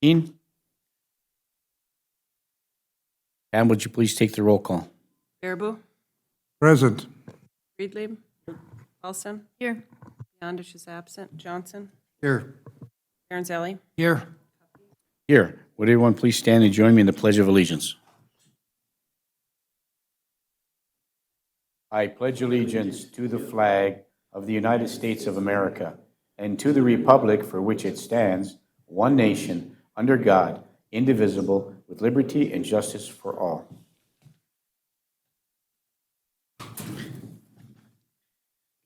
Dean? Pam, would you please take the roll call? Baraboo, Present. Friedlieb, Paulson. Here. Beyondich is absent. Johnson. Here. Aaronzelli. Here. Here, would everyone please stand and join me in the Pledge of Allegiance? I pledge allegiance to the flag of the United States of America and to the republic for which it stands, one nation, under God, indivisible, with liberty and justice for all.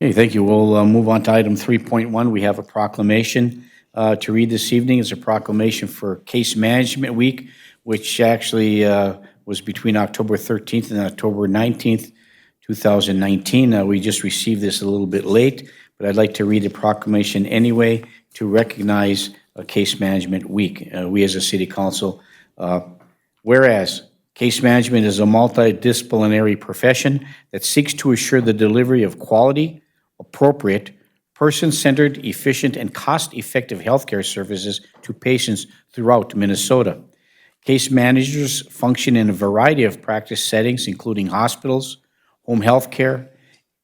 Okay, thank you. We'll move on to item 3.1. We have a proclamation to read this evening. It's a proclamation for Case Management Week, which actually was between October 13th and October 19th, 2019. We just received this a little bit late, but I'd like to read the proclamation anyway to recognize Case Management Week. We as a City Council, whereas case management is a multidisciplinary profession that seeks to assure the delivery of quality, appropriate, person-centered, efficient, and cost-effective healthcare services to patients throughout Minnesota. Case managers function in a variety of practice settings, including hospitals, home health care,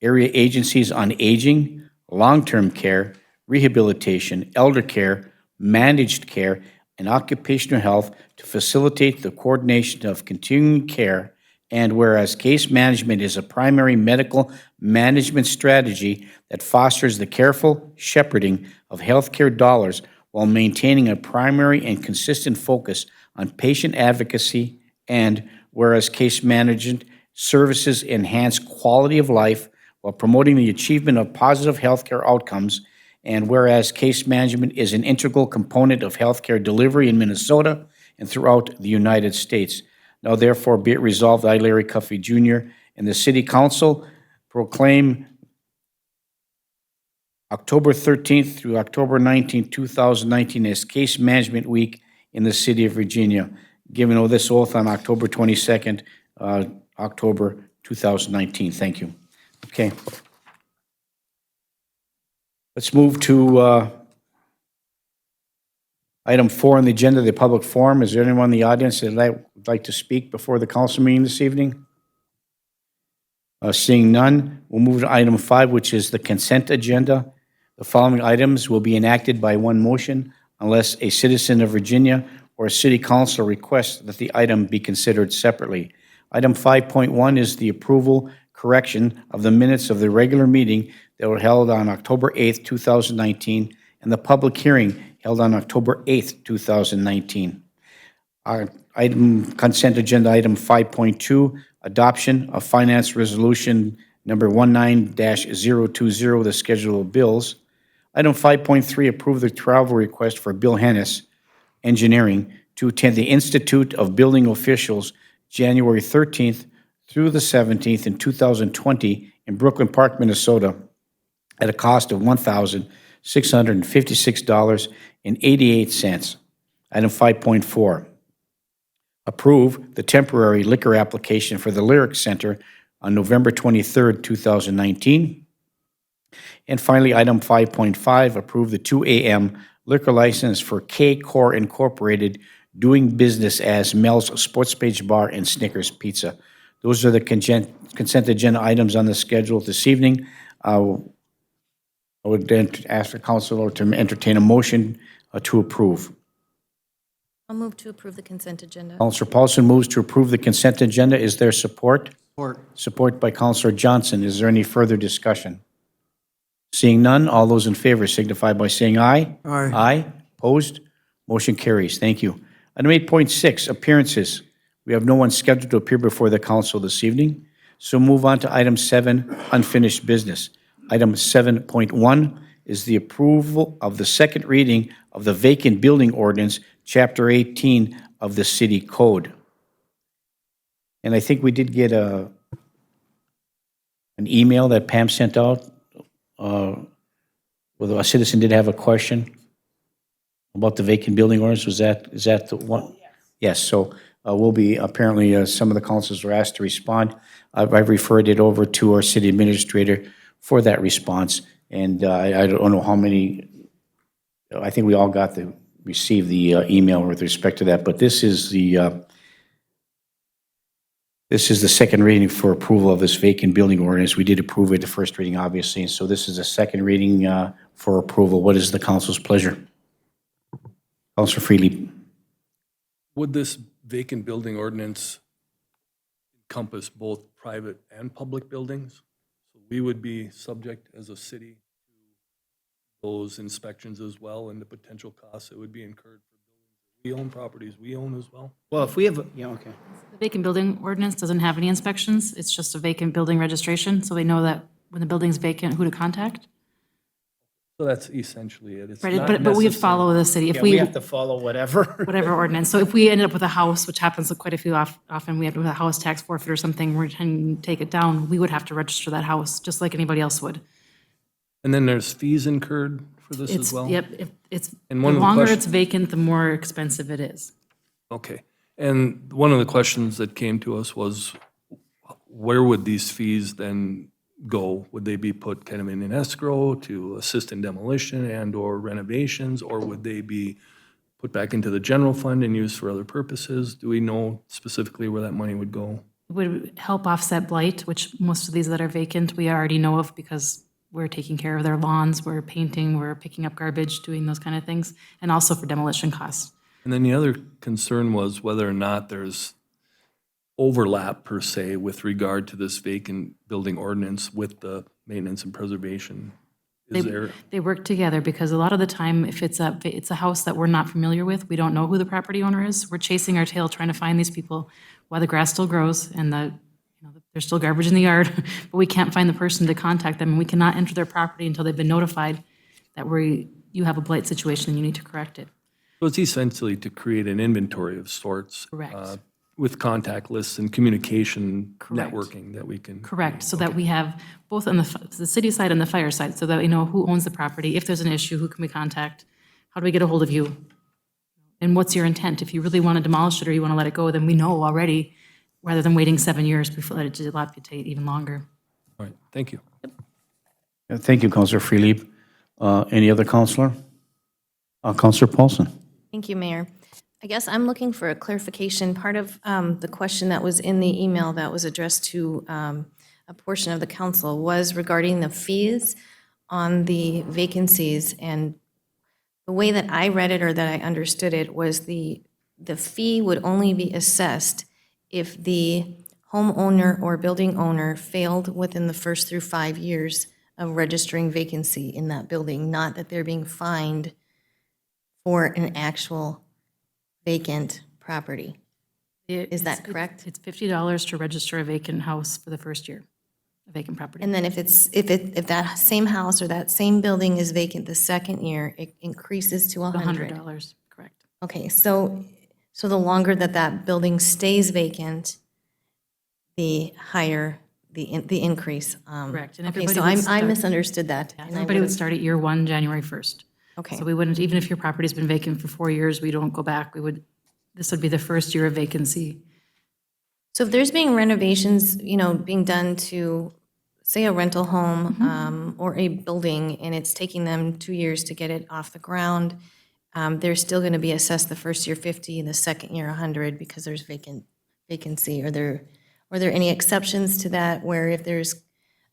area agencies on aging, long-term care, rehabilitation, elder care, managed care, and occupational health to facilitate the coordination of continuing care. And whereas case management is a primary medical management strategy that fosters the careful shepherding of healthcare dollars while maintaining a primary and consistent focus on patient advocacy, and whereas case management services enhance quality of life while promoting the achievement of positive healthcare outcomes, and whereas case management is an integral component of healthcare delivery in Minnesota and throughout the United States. Now therefore be it resolved, I, Larry Cuffey Jr., and the City Council proclaim October 13th through October 19th, 2019 as Case Management Week in the City of Virginia, giving this oath on October 22nd, October 2019. Thank you. Okay. Let's move to item 4 on the agenda, the public forum. Is there anyone in the audience that would like to speak before the council meeting this evening? Seeing none, we'll move to item 5, which is the consent agenda. The following items will be enacted by one motion unless a citizen of Virginia or a city council requests that the item be considered separately. Item 5.1 is the approval correction of the minutes of the regular meeting that were held on October 8th, 2019, and the public hearing held on October 8th, 2019. Our consent agenda item 5.2, adoption of finance resolution number 19-020, the schedule of bills. Item 5.3, approve the travel request for Bill Hennis, Engineering, to attend the Institute of Building Officials January 13th through the 17th in 2020 in Brooklyn Park, Minnesota, at a cost of $1,656.88. Item 5.4, approve the temporary liquor application for the Lyric Center on November 23rd, 2019. And finally, item 5.5, approve the 2 a.m. liquor license for K-Core Incorporated, doing business as Mel's Sports Page Bar and Snickers Pizza. Those are the consent agenda items on the schedule this evening. I would then ask the council to entertain a motion to approve. I'll move to approve the consent agenda. Councilor Paulson moves to approve the consent agenda. Is there support? Support. Support by Councilor Johnson. Is there any further discussion? Seeing none, all those in favor signify by saying aye. Aye. Aye. Opposed? Motion carries. Thank you. Item 8.6, appearances. We have no one scheduled to appear before the council this evening, so move on to item 7, unfinished business. Item 7.1 is the approval of the second reading of the vacant building ordinance, Chapter 18 of the City Code. And I think we did get an email that Pam sent out. Whether a citizen did have a question about the vacant building ordinance. Is that the one? Oh, yes. Yes, so we'll be, apparently some of the councils were asked to respond. I've referred it over to our city administrator for that response, and I don't know how many, I think we all got the received the email with respect to that, but this is the second reading for approval of this vacant building ordinance. We did approve it the first reading, obviously, and so this is a second reading for approval. What is the council's pleasure? Councilor Freely. Would this vacant building ordinance encompass both private and public buildings? So we would be subject as a city to those inspections as well and the potential costs that would be incurred for buildings. We own properties we own as well. Well, if we have, okay. The vacant building ordinance doesn't have any inspections. It's just a vacant building registration, so we know that when the building's vacant, who to contact. So that's essentially it. It's Right, not but we would necessary- follow the city. If Yeah, we we, have to follow whatever. whatever ordinance. So if we ended up with a house, which happens quite a few often, we have with a house tax forfeit or something, we're trying to take it down, we would have to register that house, just like anybody else would. And then there's fees incurred for this It's, as well? yep, if it's, the And one of the longer question- it's vacant, the more expensive it is. Okay. And one of the questions that came to us was, where would these fees then go? Would they be put kind of in an escrow to assist in demolition and/or renovations, or would they be put back into the general fund and used for other purposes? Do we know specifically where that money would go? It would help offset blight, which most of these that are vacant, we already know of because we're taking care of their lawns, we're painting, we're picking up garbage, doing those kind of things, and also for demolition costs. And then the other concern was whether or not there's overlap per se with regard to this vacant building ordinance with the maintenance and preservation. Is there? They work together because a lot of the time, if it's a house that we're not familiar with, we don't know who the property owner is. We're chasing our tail trying to find these people while the grass still grows and there's still garbage in the yard, but we can't find the person to contact them, and we cannot enter their property until they've been notified that you have a blight situation and you need to correct it. So it's essentially to create an inventory of sorts. Correct. With contact lists and communication Correct. networking that we can. Correct, so that we have both on the city side and the fire side, so that we know who owns the property. If there's an issue, who can we contact? How do we get a hold of you? And what's your intent? If you really want to demolish it or you want to let it go, then we know already, rather than waiting 7 years before let it dilapidate even longer. All right, thank you. Thank you, Councilor Freely. Any other councilor? Councilor Paulson. Thank you, Mayor. I guess I'm looking for a clarification. Part of the question that was in the email that was addressed to a portion of the council was regarding the fees on the vacancies. And the way that I read it or that I understood it was the fee would only be assessed if the homeowner or building owner failed within the first through 5 years of registering vacancy in that building, not that they're being fined for an actual vacant property. Is that correct? It's $50 to register a vacant house for the first year, a vacant property. And then if that same house or that same building is vacant the second year, it increases to $100. $100, correct. Okay, so the longer that building stays vacant, the higher the increase. Correct, and Okay, everybody so would I start- misunderstood that. and I Everybody would would've- start at year 1, January 1st. Okay. So we wouldn't, even if your property's been vacant for 4 years, we don't go back. This would be the first year of vacancy. So if there's being renovations, being done to, say, a rental home or a building, and it's taking them 2 years to get it off the ground, they're still going to be assessed the first year 50 and the second year 100 because there's vacancy. Are there any exceptions to that where if there's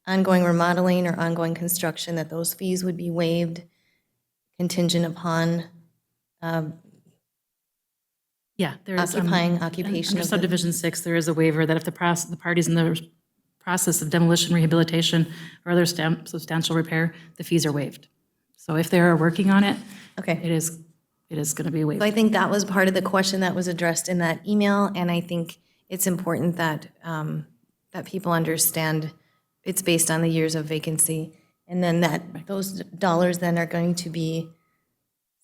ongoing remodeling or ongoing construction, that those fees would be waived contingent upon Yeah, there's. occupying occupation Under of the... subdivision 6, there is a waiver that if the party's in the process of demolition, rehabilitation, or other substantial repair, the fees are waived. So if they're working on it, Okay. it is going to be waived. So I think that was part of the question that was addressed in that email, and I think it's important that, that people understand it's based on the years of vacancy, and then that those dollars then are going to be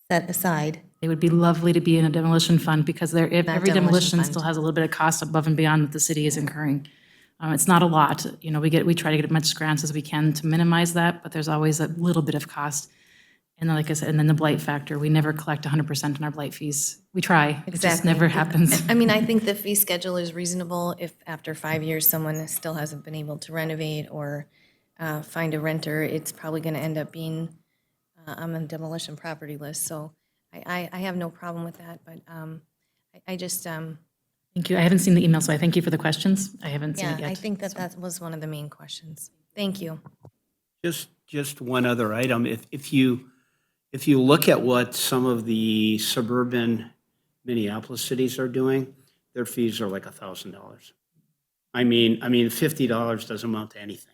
set aside. It would be lovely to be in a demolition fund because every demolition demolition fund. still has a little bit of cost above and beyond what the city is incurring. It's not a lot, we try to get as much grants as we can to minimize that, but there's always a little bit of cost. And then, like I said, and then the blight factor, we never collect 100% on our blight fees. We try, it just Exactly. never happens. I mean, I think the fee schedule is reasonable if after 5 years someone still hasn't been able to renovate or find a renter, it's probably going to end up being on the demolition property list. So I have no problem with that, but I just, Thank you. I haven't seen the email, so I thank you for the questions. I haven't seen yeah, it yet. I think that was one of the main questions. Thank you. Just one other item. If you look at what some of the suburban Minneapolis cities are doing, their fees are like $1,000. I mean, $50 doesn't amount to anything.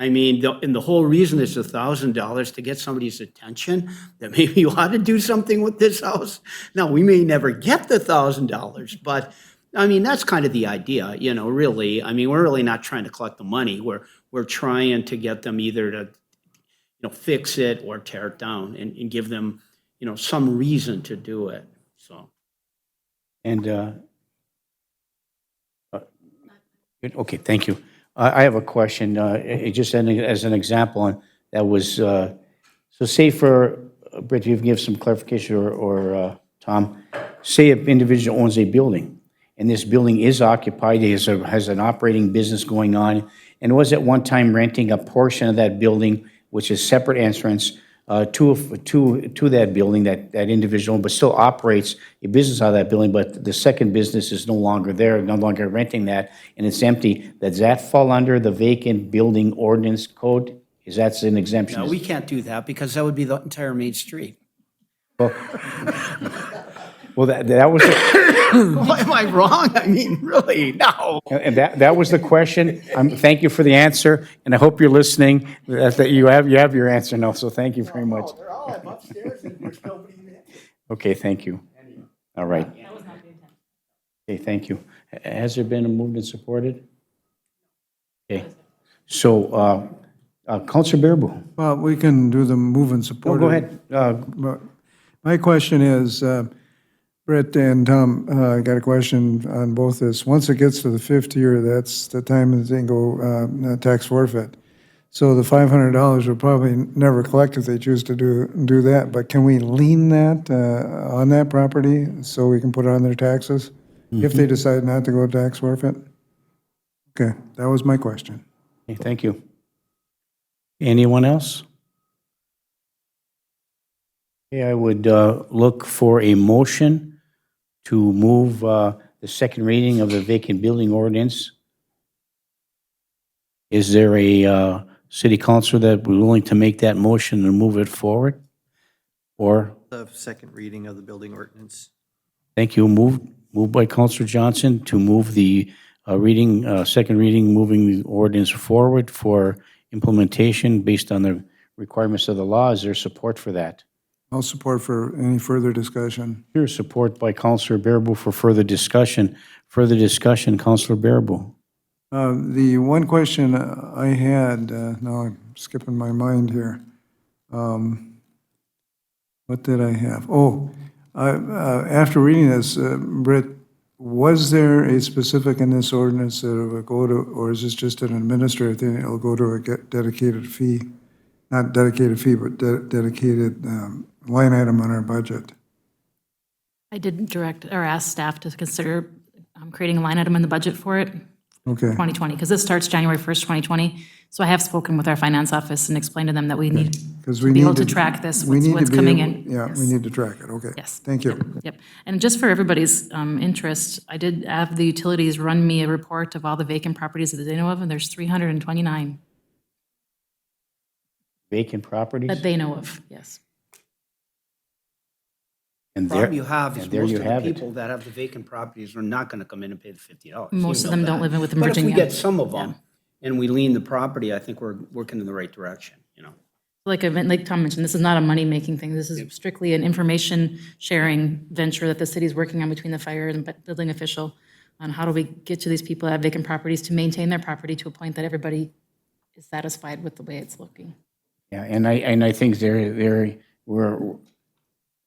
I mean, and the whole reason it's $1,000 to get somebody's attention that maybe you ought to do something with this house. Now, we may never get the $1,000, but I mean, that's kind of the idea, really. I mean, we're really not trying to collect the money. We're trying to get them either to, fix it or tear it down and give them, some reason to do it, so. And, okay, thank you. I have a question, just as an example, and that was, so say for, Britt, you can give some clarification, or Tom, say an individual owns a building, and this building is occupied, has an operating business going on, and was at one time renting a portion of that building, which is separate entrance, to that building, that individual, but still operates a business out of that building, but the second business is no longer there, no longer renting that, and it's empty. Does that fall under the vacant building ordinance code? Is that an exemption? No, we can't do that because that would be the entire Main Street. Well, that was, Am I wrong? I mean, really, no. and that was the question. Thank you for the answer, and I hope you're listening, that you have your answer now, so thank you very much. They're all upstairs and there's nobody there. Okay, thank you. All right. Okay, thank you. Has there been a moved and supported? Okay. So, Counselor Bearable. Well, we can do the move and support. Go ahead. But my question is, Brett and Tom, I got a question on both this. Once it gets to the fifth year, that's the time that they go tax forfeit. So the $500 will probably never collect if they choose to do that. But can we lien that on that property so we can put it on their taxes if they decide not to go tax forfeit? Okay, that was my question. Okay, thank you. Anyone else? Okay, I would look for a motion to move the second reading of the vacant building ordinance. Is there a city councilor that would be willing to make that motion and move it forward? Or, The second reading of the building ordinance. thank you, moved by Councilor Johnson to move the second reading, moving the ordinance forward for implementation based on the requirements of the law. Is there support for that? I'll support for any further discussion. Here, support by Councilor Bearable for further discussion. Further discussion, Councilor Bearable. The one question I had, now I'm skipping my mind here. What did I have? After reading this, Britt, was there a specific in this ordinance that it would go to, or is this just an administrative thing? It'll go to a dedicated fee, not dedicated fee, but dedicated line item on our budget. I did direct or ask staff to consider creating a line item in the budget for it, Okay. 2020, because this starts January 1st, 2020. So I have spoken with our finance office and explained to them that we need Because to be able to track this, what's coming in. Yeah, we Yes. need to track it, okay. Yes. Thank you. Yep. And just for everybody's interest, I did have the utilities run me a report of all the vacant properties that they know of, and there's 329 Vacant properties? that they know of, yes. And The problem there, you have is and there most you of the have it. people that have the vacant properties are not gonna come in and pay the $50. Most You of know them don't that. live in within But if we Virginia. get some of them and we lien the property, I think we're working in the right direction, Like Tom mentioned, this is not a money-making thing. This is strictly an information-sharing venture that the city's working on between the fire and building official on how do we get to these people that have vacant properties to maintain their property to a point that everybody is satisfied with the way it's looking. Yeah, and I think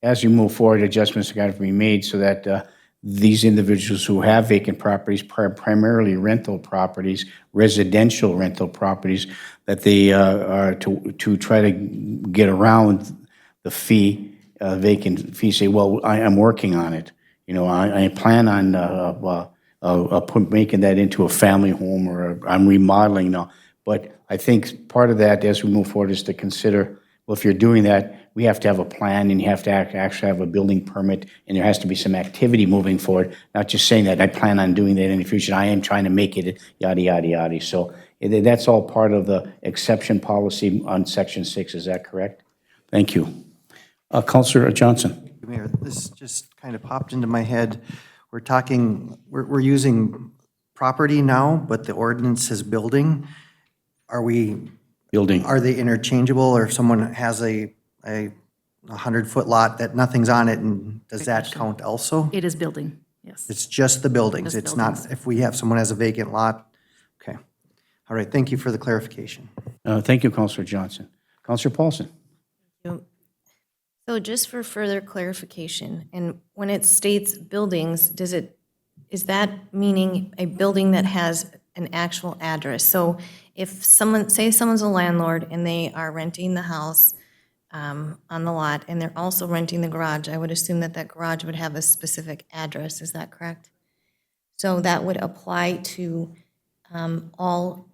as you move forward, adjustments have got to be made so that these individuals who have vacant properties, primarily rental properties, residential rental properties, that they are to try to get around the fee, vacant fee, say, well, I'm working on it. I plan on making that into a family home, or I'm remodeling now. But I think part of that, as we move forward, is to consider Well, if you're doing that, we have to have a plan, and you have to actually have a building permit, and there has to be some activity moving forward, not just saying that I plan on doing that in the future. I am trying to make it yada, yada, yada. So that's all part of the exception policy on Section 6. Is that correct? Thank you. Counselor Johnson. Mayor, this just kind of popped into my head. We're using property now, but the ordinance says building. Are they interchangeable, or if someone has a 100-foot lot that nothing's on it, and does that count also? It is building, yes. It's just the buildings, Just it's not, if someone has a vacant lot? Okay. All right, thank you for the clarification. Thank you, Counselor Johnson. Counselor Paulson. So just for further clarification, and when it states buildings, is that meaning a building that has an actual address? So if someone's a landlord and they are renting the house on the lot, and they're also renting the garage, I would assume that that garage would have a specific address, is that correct? So that would apply to all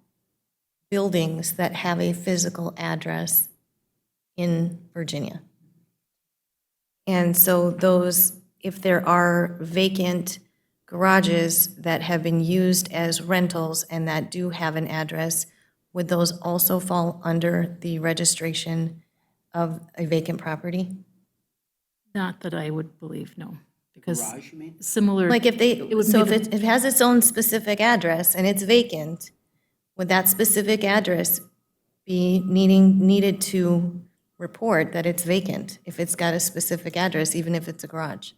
buildings that have a physical address in Virginia. And so if there are vacant garages that have been used as rentals and that do have an address, would those also fall under the registration of a vacant property? Not that I would believe, no. Because Garage, you mean? similar. Like if would so be if it has its own specific address and it's vacant, would that specific address be needed to report that it's vacant if it's got a specific address, even if it's a garage?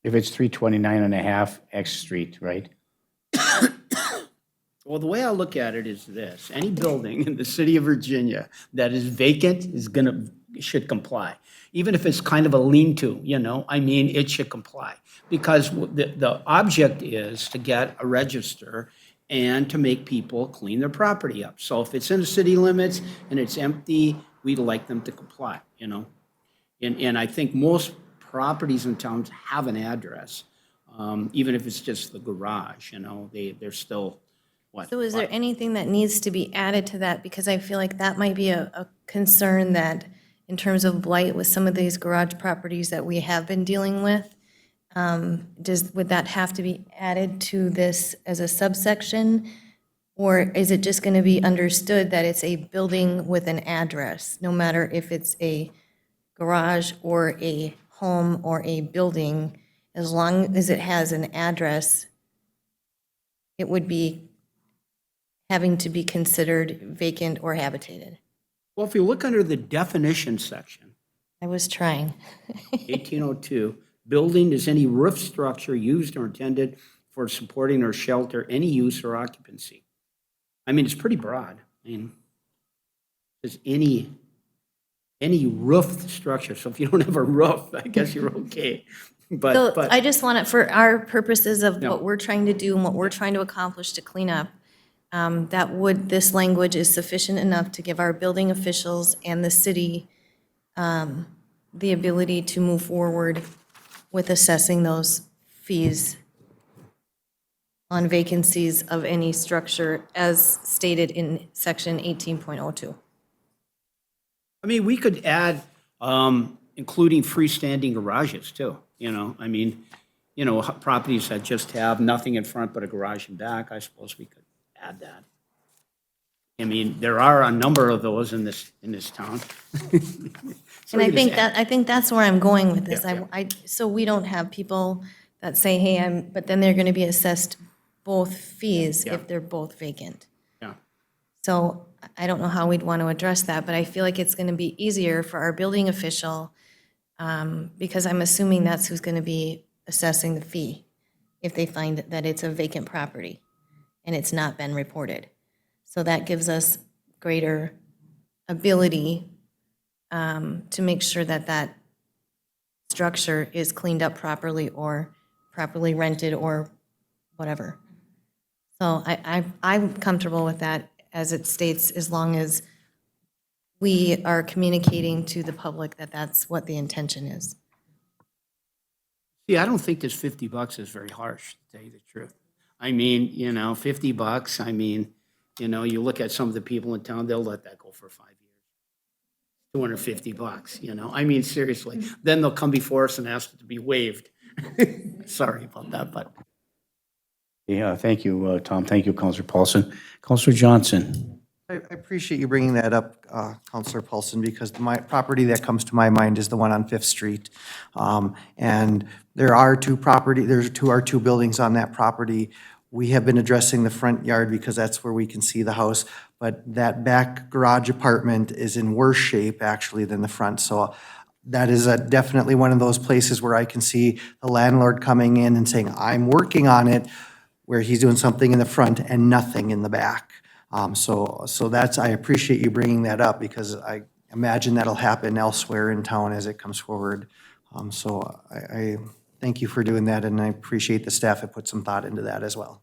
If it's 329 and a half X Street, right? Well, the way I look at it is this: any building in the city of Virginia that is vacant should comply. Even if it's kind of a lean-to, I mean, it should comply. Because the object is to get a register and to make people clean their property up. So if it's in the city limits and it's empty, we'd like them to comply, And I think most properties in towns have an address, even if it's just the garage, they're still, what? So is there anything that needs to be added to that? Because I feel like that might be a concern that in terms of blight with some of these garage properties that we have been dealing with, would that have to be added to this as a subsection? Or is it just going to be understood that it's a building with an address, no matter if it's a garage or a home or a building, as long as it has an address, it would be having to be considered vacant or habitated? Well, if you look under the definition section, I was trying. 1802, building is any roof structure used or intended for supporting or shelter any use or occupancy. I mean, it's pretty broad. I mean, there's any roof structure. So if you don't have a roof, I guess you're okay. So But I just want it for our purposes of No. what we're trying to do and what we're trying to accomplish to clean up, this language is sufficient enough to give our building officials and the city the ability to move forward with assessing those fees on vacancies of any structure as stated in section 18.02. I mean, we could add, including freestanding garages too, I mean, properties that just have nothing in front but a garage in back, I suppose we could add that. I mean, there are a number of those in this town. So And you just add- I think that's where I'm going with this. Yeah, So we don't have people that say, hey, but then they're going to be assessed both fees Yeah. if they're both vacant. Yeah. So I don't know how we'd want to address that, but I feel like it's going to be easier for our building official, because I'm assuming that's who's going to be assessing the fee if they find that it's a vacant property and it's not been reported. So that gives us greater ability to make sure that that structure is cleaned up properly or properly rented or whatever. So I'm comfortable with that as it states, as long as we are communicating to the public that that's what the intention is. See, I don't think this $50 is very harsh, to tell you the truth. I mean, $50, I mean, you look at some of the people in town, they'll let that go for 5 years. $250, you know? I mean, seriously. Then they'll come before us and ask it to be waived. Sorry about that, but. Yeah, thank you, Tom. Thank you, Counselor Paulson. Counselor Johnson. I appreciate you bringing that up, Counselor Paulson, because my property that comes to my mind is the one on Fifth Street. And there are two buildings on that property. We have been addressing the front yard because that's where we can see the house, but that back garage apartment is in worse shape actually than the front. So that is definitely one of those places where I can see the landlord coming in and saying, I'm working on it, where he's doing something in the front and nothing in the back. So that's, I appreciate you bringing that up because I imagine that'll happen elsewhere in town as it comes forward. So I thank you for doing that, and I appreciate the staff have put some thought into that as well.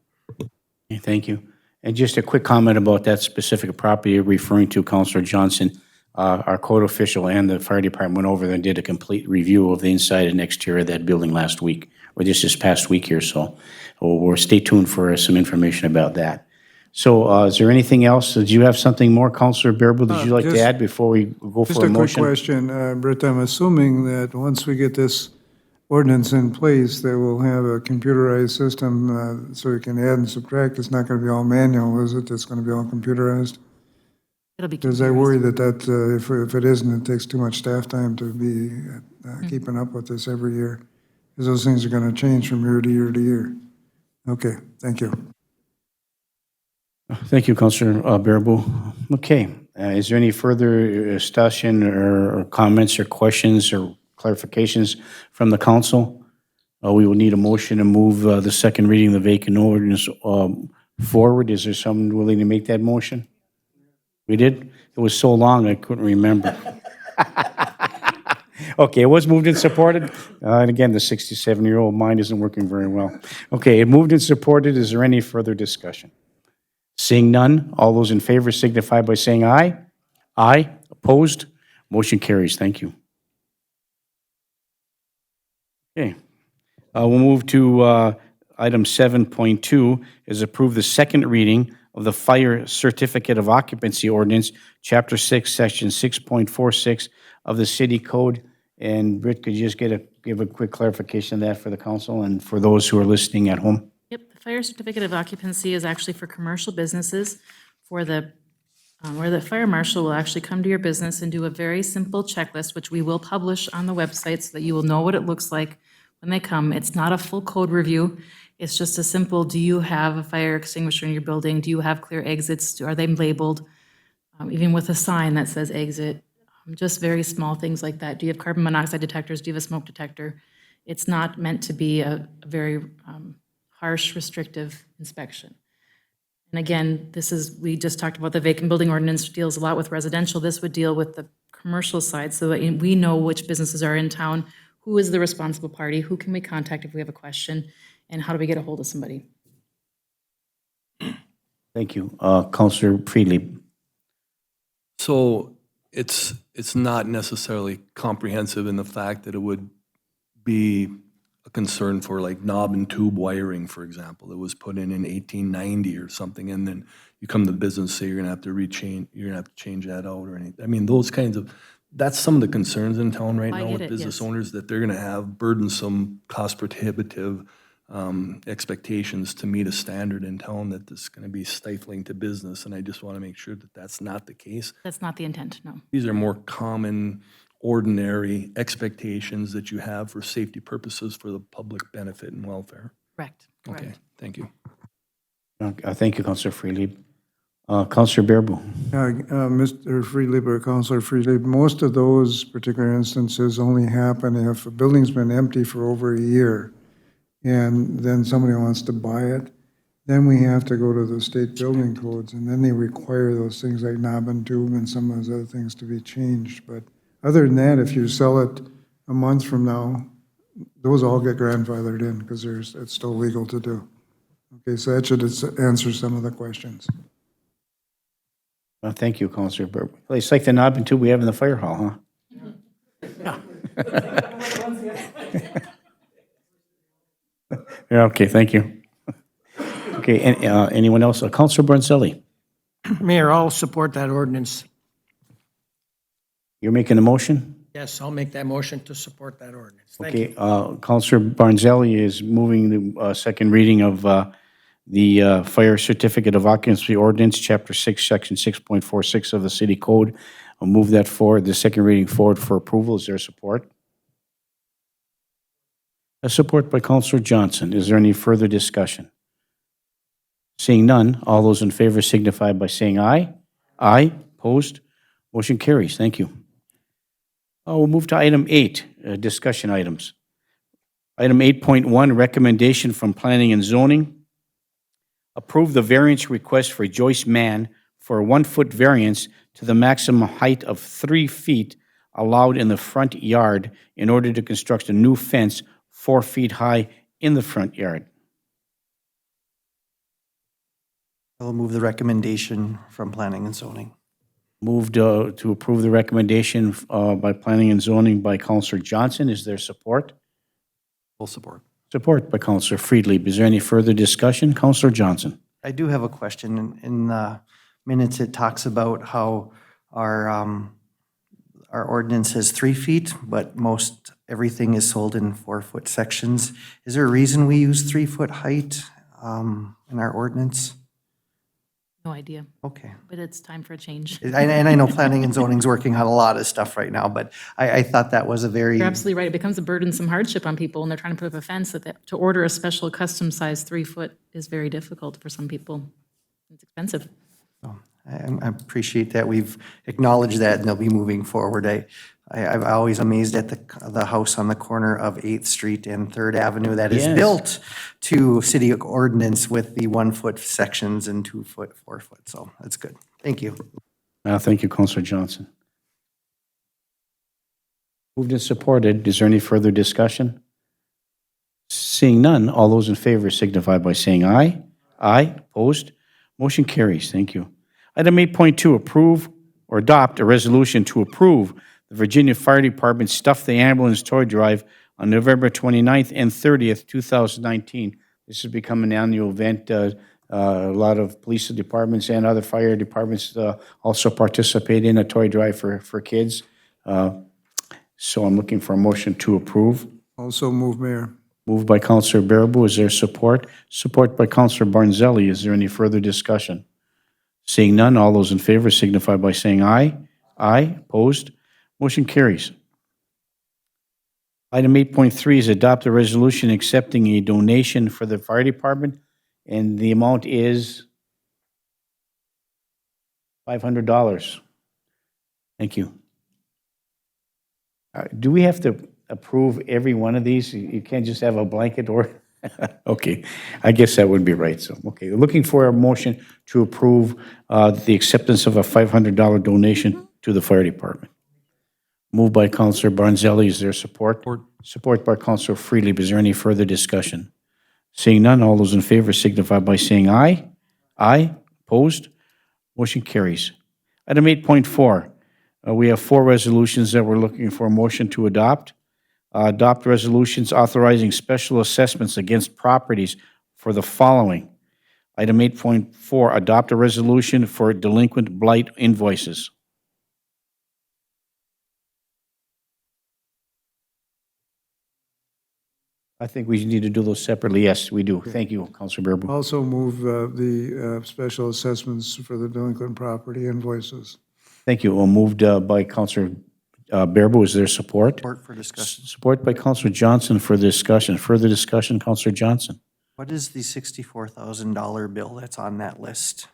Okay, thank you. And just a quick comment about that specific property you're referring to, Counselor Johnson. Our code official and the fire department went over there and did a complete review of the inside and exterior of that building last week, or just this past week here, so we'll stay tuned for some information about that. So is there anything else? Did you have something more, Counselor Bearable, that you'd like to just- add before we go Just for a a quick motion? question, Britt, I'm assuming that once we get this ordinance in place, that we'll have a computerized system so we can add and subtract. It's not going to be all manual, is it? It's going to be all computerized? It'll be Because I computerized. worry that if it isn't, it takes too much staff time to be keeping up with this every year. Because those things are going to change from year to year to year. Okay, thank you. Thank you, Counselor Bearable. Okay, is there any further discussion or comments or questions or clarifications from the council? We will need a motion to move the second reading of the vacant ordinance forward. Is there someone willing to make that motion? We did? It was so long I couldn't remember. Okay, it was moved and supported. And again, the 67-year-old mind isn't working very well. Okay, it moved and supported. Is there any further discussion? Seeing none, all those in favor signify by saying aye. Aye. Opposed? Motion carries. Thank you. Okay. We'll move to item 7.2, is approve the second reading of the Fire Certificate of Occupancy Ordinance, Chapter 6, Section 6.46 of the City Code. And Britt, could you just give a quick clarification of that for the council and for those who are listening at home? Yep, the fire certificate of occupancy is actually for commercial businesses, for the, where the fire marshal will actually come to your business and do a very simple checklist, which we will publish on the website so that you will know what it looks like when they come. It's not a full code review. It's just a simple, do you have a fire extinguisher in your building? Do you have clear exits? Are they labeled? Even with a sign that says exit, just very small things like that. Do you have carbon monoxide detectors? Do you have a smoke detector? It's not meant to be a very harsh, restrictive inspection. And again, this is, we just talked about the vacant building ordinance deals a lot with residential. This would deal with the commercial side so that we know which businesses are in town, who is the responsible party, who can we contact if we have a question, and how do we get a hold of somebody? Thank you. Councilor Friedlieb. So it's not necessarily comprehensive in the fact that it would be a concern for like knob and tube wiring, for example, that was put in 1890 or something, and then you come to the business, say you're gonna have to change that out or anything. I mean, those kinds of, that's some of the concerns in town right I now get with it, business yes. owners, that they're gonna have burdensome, cost prohibitive expectations to meet a standard in town that is gonna be stifling to business, and I just wanna make sure that that's not the case. That's not the intent, no. These are more common, ordinary expectations that you have for safety purposes for the public benefit and welfare. Correct, Okay, correct. thank you. Thank you, Councilor Friedlieb. Councilor Bearable. Mr. Friedlieb or Councilor Friedlieb, most of those particular instances only happen if a building's been empty for over a year and then somebody wants to buy it. Then we have to go to the state building codes, and then they require those things like knob and tube and some of those other things to be changed. But other than that, if you sell it a month from now, those all get grandfathered in because it's still legal to do. Okay, so that should answer some of the questions. Thank you, Councilor Bearable. It's like the knob and tube we have in the fire hall, huh? Yeah, okay, thank you. Okay, and anyone else? Councilor Brunzelli. Mayor, I'll support that ordinance. You're making a motion? Yes, I'll make that motion to support that ordinance. Thank you. Okay, Counselor Barnzelli is moving the second reading of the Fire Certificate of Occupancy Ordinance, Chapter 6, Section 6.46 of the City Code. I'll move that forward, the second reading forward for approval. Is there support? A support by Counselor Johnson. Is there any further discussion? Seeing none, all those in favor signify by saying aye. Aye. Opposed? Motion carries. Thank you. We'll move to item 8, discussion items. Item 8.1, recommendation from Planning and Zoning. Approve the variance request for Joyce Mann for a 1-foot variance to the maximum height of 3 feet allowed in the front yard in order to construct a new fence 4 feet high in the front yard. I will move the recommendation from Planning and Zoning. Moved to approve the recommendation by Planning and Zoning by Counselor Johnson. Is there support? Full support. Support by Counselor Friedlieb. Is there any further discussion? Counselor Johnson. I do have a question. In the minutes, it talks about how our ordinance is 3 feet, but most everything is sold in 4-foot sections. Is there a reason we use 3-foot height in our ordinance? No idea, Okay. but it's time for a change. And I know Planning and Zoning's working on a lot of stuff right now, but I thought that was a very, You're absolutely right. It becomes a burdensome hardship on people when they're trying to put up a fence. To order a special custom-sized 3-foot is very difficult for some people. It's expensive. I appreciate that we've acknowledged that and they'll be moving forward. I'm always amazed at the house on the corner of 8th Street and 3rd Avenue that is Yes. built to city ordinance with the 1-foot sections and 2-foot, 4-foot. So that's good. Thank you. Thank you, Counselor Johnson. Moved and supported. Is there any further discussion? Seeing none, all those in favor signify by saying aye. Aye. Opposed? Motion carries. Thank you. Item 8.2, approve or adopt a resolution to approve the Virginia Fire Department Stuff the Ambulance Toy Drive on November 29th and 30th, 2019. This has become an annual event. A lot of police departments and other fire departments also participate in a toy drive for kids. So I'm looking for a motion to approve. Also move, Mayor. Moved by Counselor Bearable. Is there support? Support by Counselor Barnzelli. Is there any further discussion? Seeing none, all those in favor signify by saying aye. Aye. Opposed? Motion carries. Item 8.3 is adopt a resolution accepting a donation for the fire department, and the amount is $500. Thank you. Do we have to approve every one of these? You can't just have a blanket or? Okay, I guess that would be right. So, okay, looking for a motion to approve the acceptance of a $500 donation to the fire department. Moved by Counselor Barnzelli. Is there support? Support. Support by Counselor Friedlieb. Is there any further discussion? Seeing none, all those in favor signify by saying aye. Aye. Opposed? Motion carries. Item 8.4, we have 4 resolutions that we're looking for a motion to adopt. Adopt resolutions authorizing special assessments against properties for the following. Item 8.4, adopt a resolution for delinquent blight invoices. I think we need to do those separately. Yes, we do. Thank you, Counselor Bearable. Also move the special assessments for the delinquent property invoices. Thank you. Moved by Counselor Bearable. Is there support? Support for discussion. Support by Counselor Johnson for discussion. Further discussion, Counselor Johnson. What is the $64,000 bill that's on that list?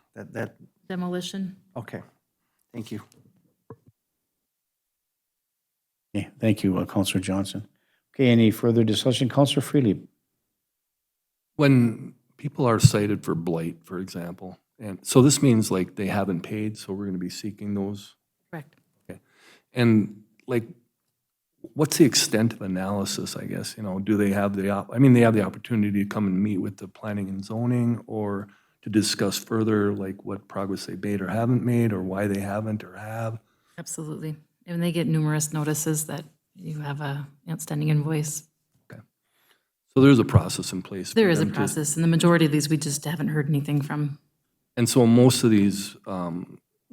Demolition. Okay. Thank you. Okay, thank you, Counselor Johnson. Okay, any further discussion? Counselor Friedlieb. When people are cited for blight, for example, and so this means like they haven't paid, so we're going to be seeking those. Correct. And like, what's the extent of analysis, I guess? You know, do they have they have the opportunity to come and meet with the planning and zoning or to discuss further, like what progress they made or haven't made or why they haven't or have? Absolutely. And they get numerous notices that you have a outstanding invoice. So there's a process in place. There for is a them to- process, and the majority of these, we just haven't heard anything from. And so most of these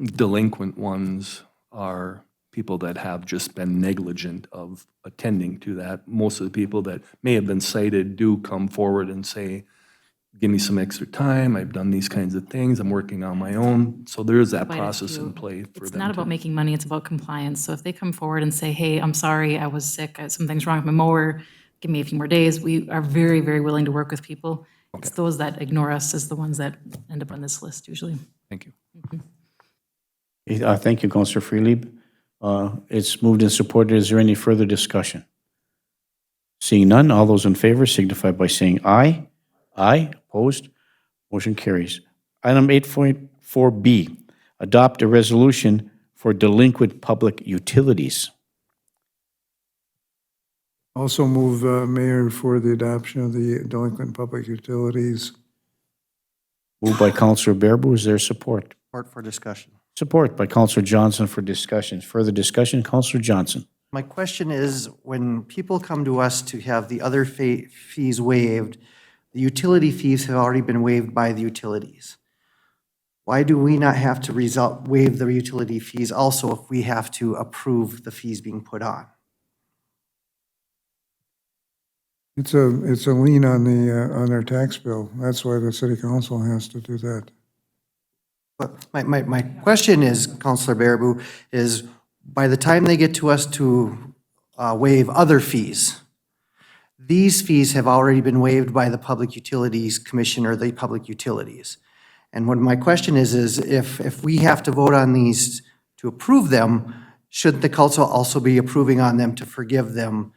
delinquent ones are people that have just been negligent of attending to that. Most of the people that may have been cited do come forward and say, give me some extra time, I've done these kinds of things, I'm working on my own. So there is that But if process you- in play for It's them not to. about making money, it's about compliance. So if they come forward and say, hey, I'm sorry, I was sick, something's wrong with my mower, give me a few more days, we are very, very willing to work with people. It's those that ignore us is the ones that end up on this list usually. Thank you. Thank you, Counselor Freelieb. It's moved and supported. Is there any further discussion? Seeing none, all those in favor signify by saying aye. Aye, opposed, motion carries. Item 8.4B, adopt a resolution for delinquent public utilities. Also move, Mayor, for the adoption of the delinquent public utilities. Moved by Counselor Bearable. Is there support? Support for discussion. Support by Counselor Johnson for discussion. Further discussion, Counselor Johnson. My question is, when people come to us to have the other fees waived, the utility fees have already been waived by the utilities. Why do we not have to waive the utility fees also if we have to approve the fees being put on? It's a lien on on their tax bill. That's why the city council has to do that. But my question is, Counselor Baraboo, is by the time they get to us to waive other fees, these fees have already been waived by the Public Utilities Commission or the public utilities. And what my question is if we have to vote on these to approve them, should the council also be approving on them to forgive them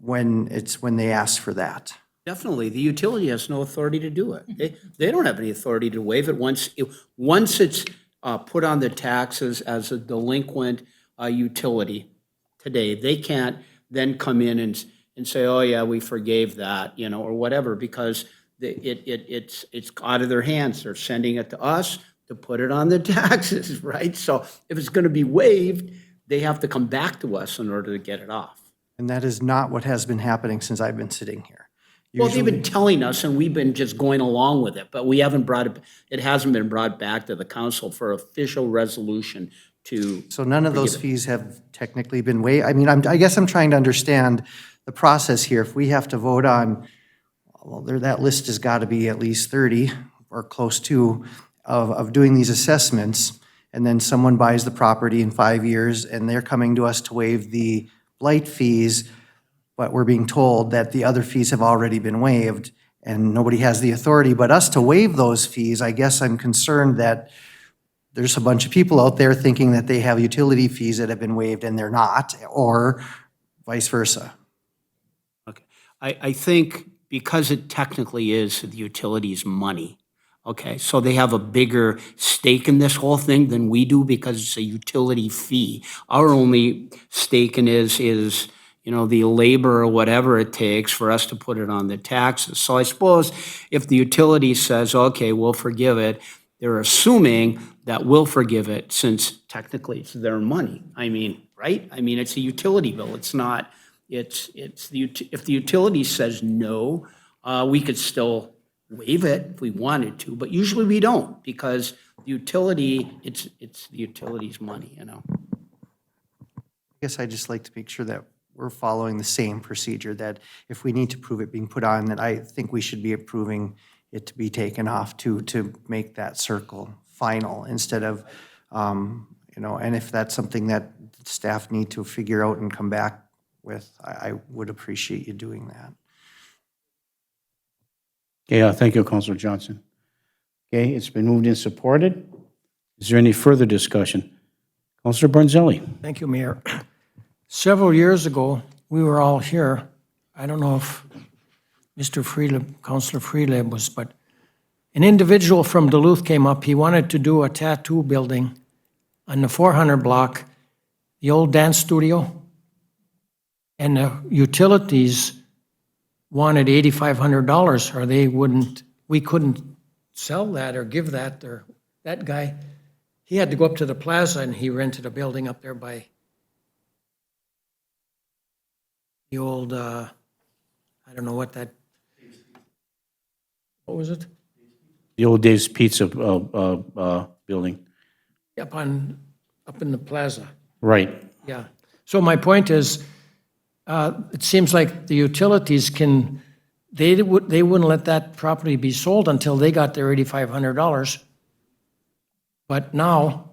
when they ask for that? Definitely, the utility has no authority to do it. They don't have any authority to waive it. Once it's put on the taxes as a delinquent utility today, they can't then come in and say, oh yeah, we forgave that, or whatever, because it's out of their hands. They're sending it to us to put it on the taxes, right? So if it's going to be waived, they have to come back to us in order to get it off. And that is not what has been happening since I've been sitting here. Well, they've been telling us, and we've been just going along with it, but we haven't it hasn't been brought back to the council for official resolution to. So none of those fees have technically been waived? I mean, I guess I'm trying to understand the process here. If we have to vote on, well, that list has got to be at least 30 or close to of doing these assessments, and then someone buys the property in 5 years, and they're coming to us to waive the blight fees, but we're being told that the other fees have already been waived, and nobody has the authority but us to waive those fees. I guess I'm concerned that there's a bunch of people out there thinking that they have utility fees that have been waived and they're not, or vice versa. Okay, I think because it technically is the utilities' money, okay, so they have a bigger stake in this whole thing than we do because it's a utility fee. Our only stake in is the labor or whatever it takes for us to put it on the taxes. So I suppose if the utility says, okay, we'll forgive it, they're assuming that we'll forgive it since technically it's their money. I mean, right? I mean, it's a utility bill. It's not, if the utility says no, we could still waive it if we wanted to, but usually we don't because the utility, it's the utility's money, I guess I'd just like to make sure that we're following the same procedure, that if we need to prove it being put on, that I think we should be approving it to be taken off to make that circle final instead of, and if that's something that staff need to figure out and come back with, I would appreciate you doing that. Okay, thank you, Councilor Johnson. Okay, it's been moved and supported. Is there any further discussion? Councilor Barnzelli. Thank you, Mayor. Several years ago, we were all here. I don't know if Mr. Freelib, Councilor Freelib was, but an individual from Duluth came up. He wanted to do a tattoo building on the 400 block, the old dance studio, and the utilities wanted $8,500, or we couldn't sell that or give that, or that guy, he had to go up to the plaza and he rented a building up there by the old, I don't know what was it? The old Dave's Pizza building. Up in the plaza. Right. Yeah. So my point is, it seems like the utilities can, they wouldn't let that property be sold until they got their $8,500. But now,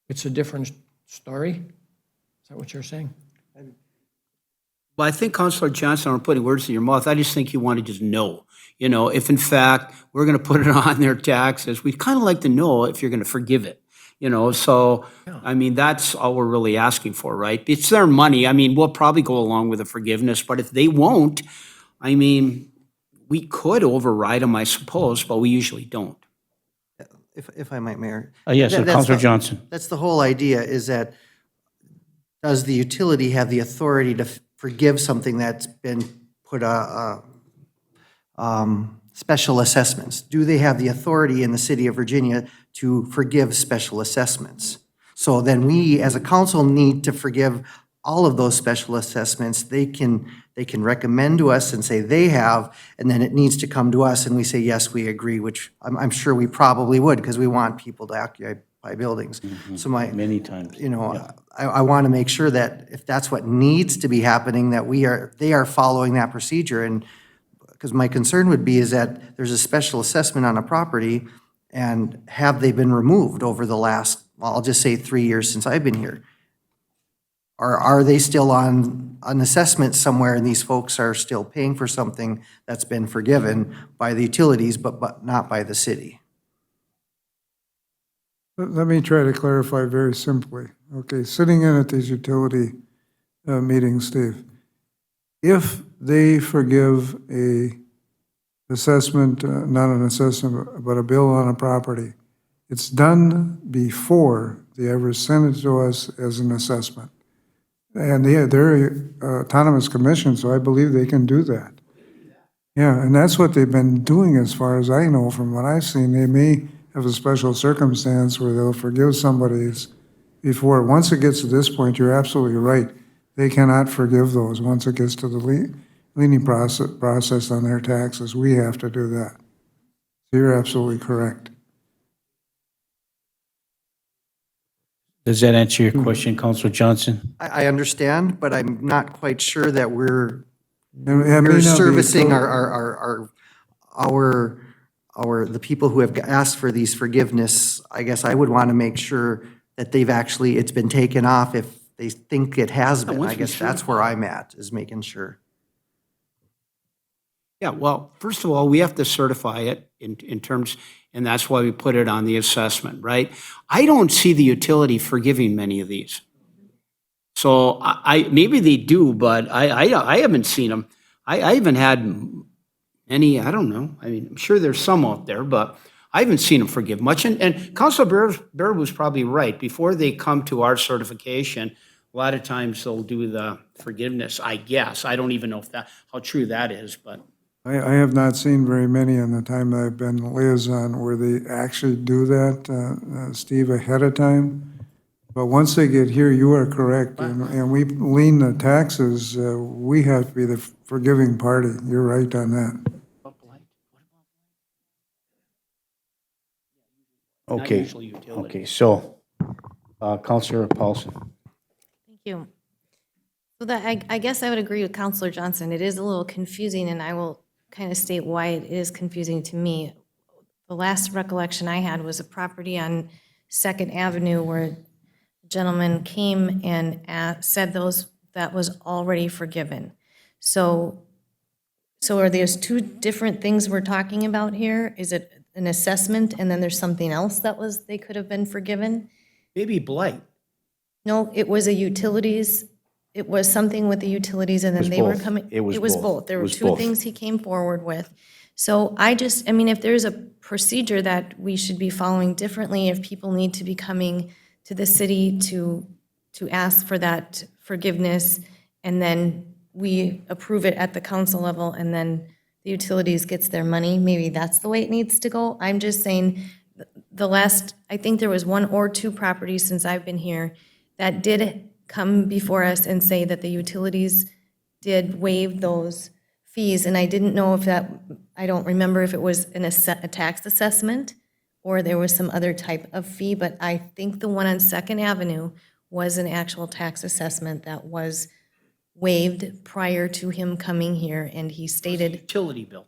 it's a different story? Is that what you're saying? Well, I think Councilor Johnson, I'm putting words in your mouth. I just think you want to just know. You know, if in fact we're going to put it on their taxes, we'd kind of like to know if you're going to forgive it. You know, so, I mean, that's all we're really asking for, right? It's their money. I mean, we'll probably go along with the forgiveness, but if they won't, I mean, we could override them, I suppose, but we usually don't. If I might, Mayor. Yes, That- that's Counselor the- Johnson. That's the whole idea, is that does the utility have the authority to forgive something that's been put special assessments? Do they have the authority in the city of Virginia to forgive special assessments? So then we, as a council, need to forgive all of those special assessments. They can recommend to us and say they have, and then it needs to come to us and we say, yes, we agree, which I'm sure we probably would, because we want people to occupy buildings. So Many times. you know, I want to make sure that if that's what needs to be happening, that they are following that procedure. And because my concern would be is that there's a special assessment on a property, and have they been removed over the last, well, I'll just say 3 years since I've been here? Or are they still on an assessment somewhere and these folks are still paying for something that's been forgiven by the utilities, but not by the city? Let me try to clarify very simply. Okay, sitting in at these utility meetings, Steve, if they forgive a assessment, not an assessment, but a bill on a property, it's done before they ever send it to us as an assessment. And they're autonomous commission, so I believe they can do that. Yeah, and that's what they've been doing as far as I know from what I've seen. They may have a special circumstance where they'll forgive somebody's before. Once it gets to this point, you're absolutely right. They cannot forgive those. Once it gets to the lien process on their taxes, we have to do that. So you're absolutely correct. Does that answer your question, Counselor Johnson? I understand, but I'm not quite sure that we're And it may not be servicing so- the people who have asked for these forgiveness. I guess I would want to make sure that it's been taken off if they think it has been. once I we guess that's where I'm at, is making sure. Yeah, well, first of all, we have to certify it in terms, and that's why we put it on the assessment, right? I don't see the utility forgiving many of these. So maybe they do, but I haven't seen them. I haven't had any, I don't know. I mean, I'm sure there's some out there, but I haven't seen them forgive much. And Councilor Bear was probably right. Before they come to our certification, a lot of times they'll do the forgiveness, I guess. I don't even know how true that is, but. I have not seen very many in the time I've been liaison where they actually do that, Steve, ahead of time. But once they get here, you are correct, and we lien the taxes, we have to be the forgiving party. You're right on that. Okay, usually utility. okay, so, Counselor Paulson. Thank you. So that, I guess I would agree with Counselor Johnson. It is a little confusing, and I will kind of state why it is confusing to me. The last recollection I had was a property on Second Avenue where a gentleman came and said that was already forgiven. So are there two different things we're talking about here? Is it an assessment and then there's something else they could have been forgiven? Maybe blight. No, it was a utilities, it was something with the utilities, and then was they were both. coming. It was both. There It were was two both. things he came forward with. So I mean, if there's a procedure that we should be following differently, if people need to be coming to the city to ask for that forgiveness, and then we approve it at the council level, and then the utilities gets their money, maybe that's the way it needs to go. I'm just saying, I think there was one or two properties since I've been here that did come before us and say that the utilities did waive those fees, and I didn't know if I don't remember if it was a tax assessment or there was some other type of fee, but I think the one on Second Avenue was an actual tax assessment that was waived prior to him coming here, and he stated, Utility bill.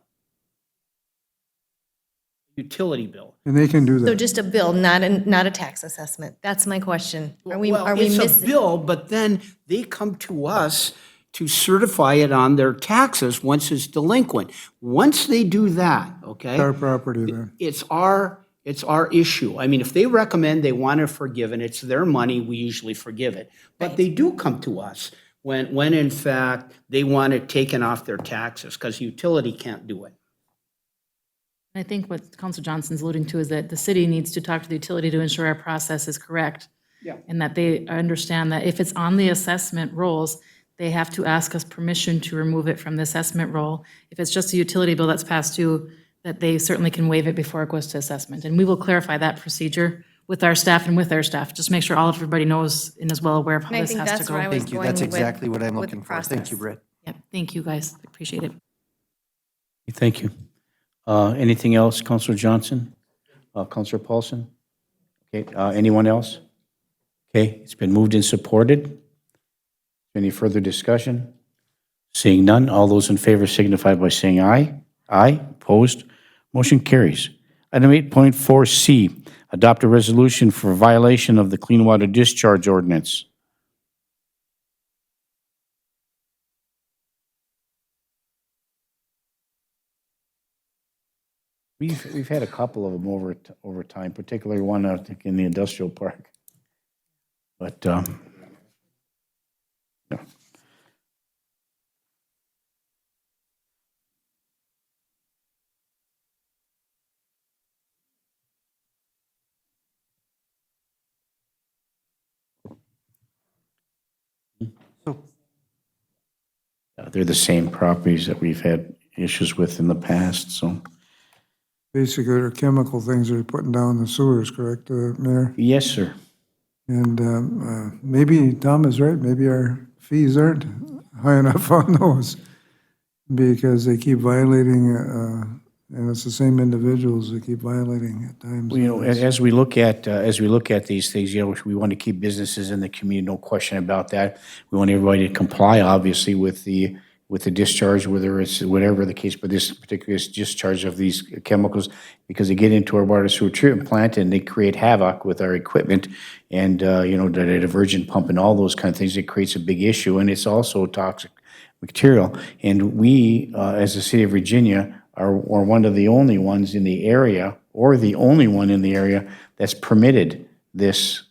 Utility bill. And they can do so that. just a bill, not a tax assessment. That's my question. Are we Well, it's a missing? bill, but then they come to us to certify it on their taxes once it's delinquent. Once they do that, okay? Our property then. It's our issue. I mean, if they recommend they want it forgiven, it's their money, we usually forgive it. But they do come to us when in fact they want it taken off their taxes, because utility can't do it. I think what Councilor Johnson's alluding to is that the city needs to talk to the utility to ensure our process is correct. Yeah. And that they understand that if it's on the assessment rolls, they have to ask us permission to remove it from the assessment roll. If it's just a utility bill that's past due, that they certainly can waive it before it goes to assessment. And we will clarify that procedure with our staff and with their staff. Just make sure everybody knows and is well aware of how And I this think has to that's go. where I was Thank you, going that's with- exactly what I'm with the looking for. Thank you, process. Britt. Yeah, thank you, guys. Appreciate it. Thank you. Anything else, Counselor Johnson? Counselor Paulson? Okay, anyone else? Okay, it's been moved and supported. Any further discussion? Seeing none, all those in favor signify by saying aye. Aye, opposed, motion carries. Item 8.4C, adopt a resolution for violation of the Clean Water Discharge Ordinance. We've had a couple of them over time, particularly one, I think, in the industrial park. But, yeah. They're the same properties that we've had issues with in the past, so. Basically, they're chemical things they're putting down the sewers, correct, Mayor? Yes, sir. And maybe Tom is right, maybe our fees aren't high enough on those because they keep violating, and it's the same individuals that keep violating at times. Well, you know, as we look at these things, you know, we want to keep businesses in the community, no question about that. We want everybody to comply, obviously, with the discharge, whether it's whatever the case, but this particular discharge of these chemicals, because they get into our water sewer treatment plant and they create havoc with our equipment and, you know, the divergent pump and all those kind of things. It creates a big issue, and it's also toxic material. And we, as the city of Virginia, are one of the only ones in the area, or the only one in the area that's permitted this,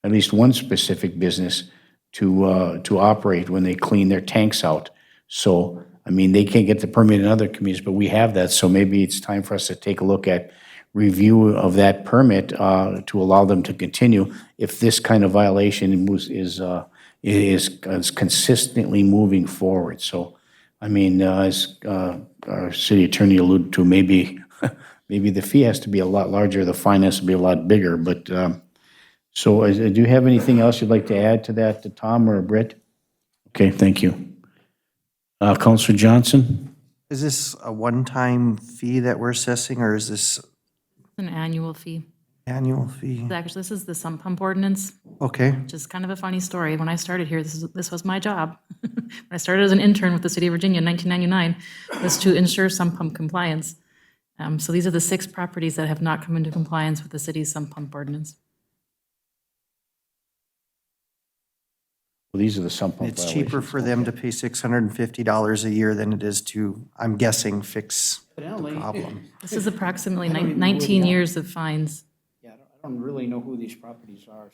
at least one specific business, to operate when they clean their tanks out. So, I mean, they can't get the permit in other communities, but we have that. So maybe it's time for us to take a look at review of that permit to allow them to continue if this kind of violation is consistently moving forward. So, I mean, as our city attorney alluded to, maybe the fee has to be a lot larger, the fine has to be a lot bigger, but so do you have anything else you'd like to add to that, to Tom or Britt? Okay, thank you. Counselor Johnson? Is this a one-time fee that we're assessing, or is this An annual fee. annual fee? Actually, this is the sump pump ordinance, Okay, which is kind of a funny story. When I started here, this was my job. When I started as an intern with the city of Virginia in 1999, was to ensure sump pump compliance. So these are the 6 properties that have not come into compliance with the city's sump pump ordinance. Well, these are the sump pump it's cheaper violations. for them to pay $650 a year than it is to, I'm guessing, fix the problem. This is approximately 19 years of fines. Yeah, I don't really know who these properties are.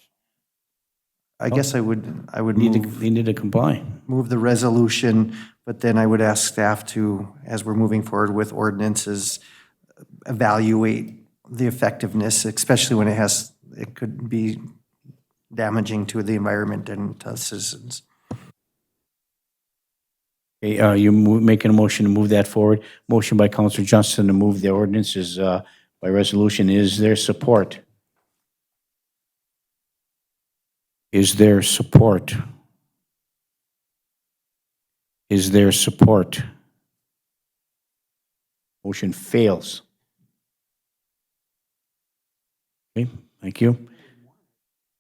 I guess I would They need to comply. move the resolution, but then I would ask staff to, as we're moving forward with ordinances, evaluate the effectiveness, especially when it could be damaging to the environment and to citizens. Okay, you making a motion to move that forward? Motion by Counselor Johnson to move the ordinances by resolution. Is there support? Is there support? Is there support? Motion fails. Okay, thank you.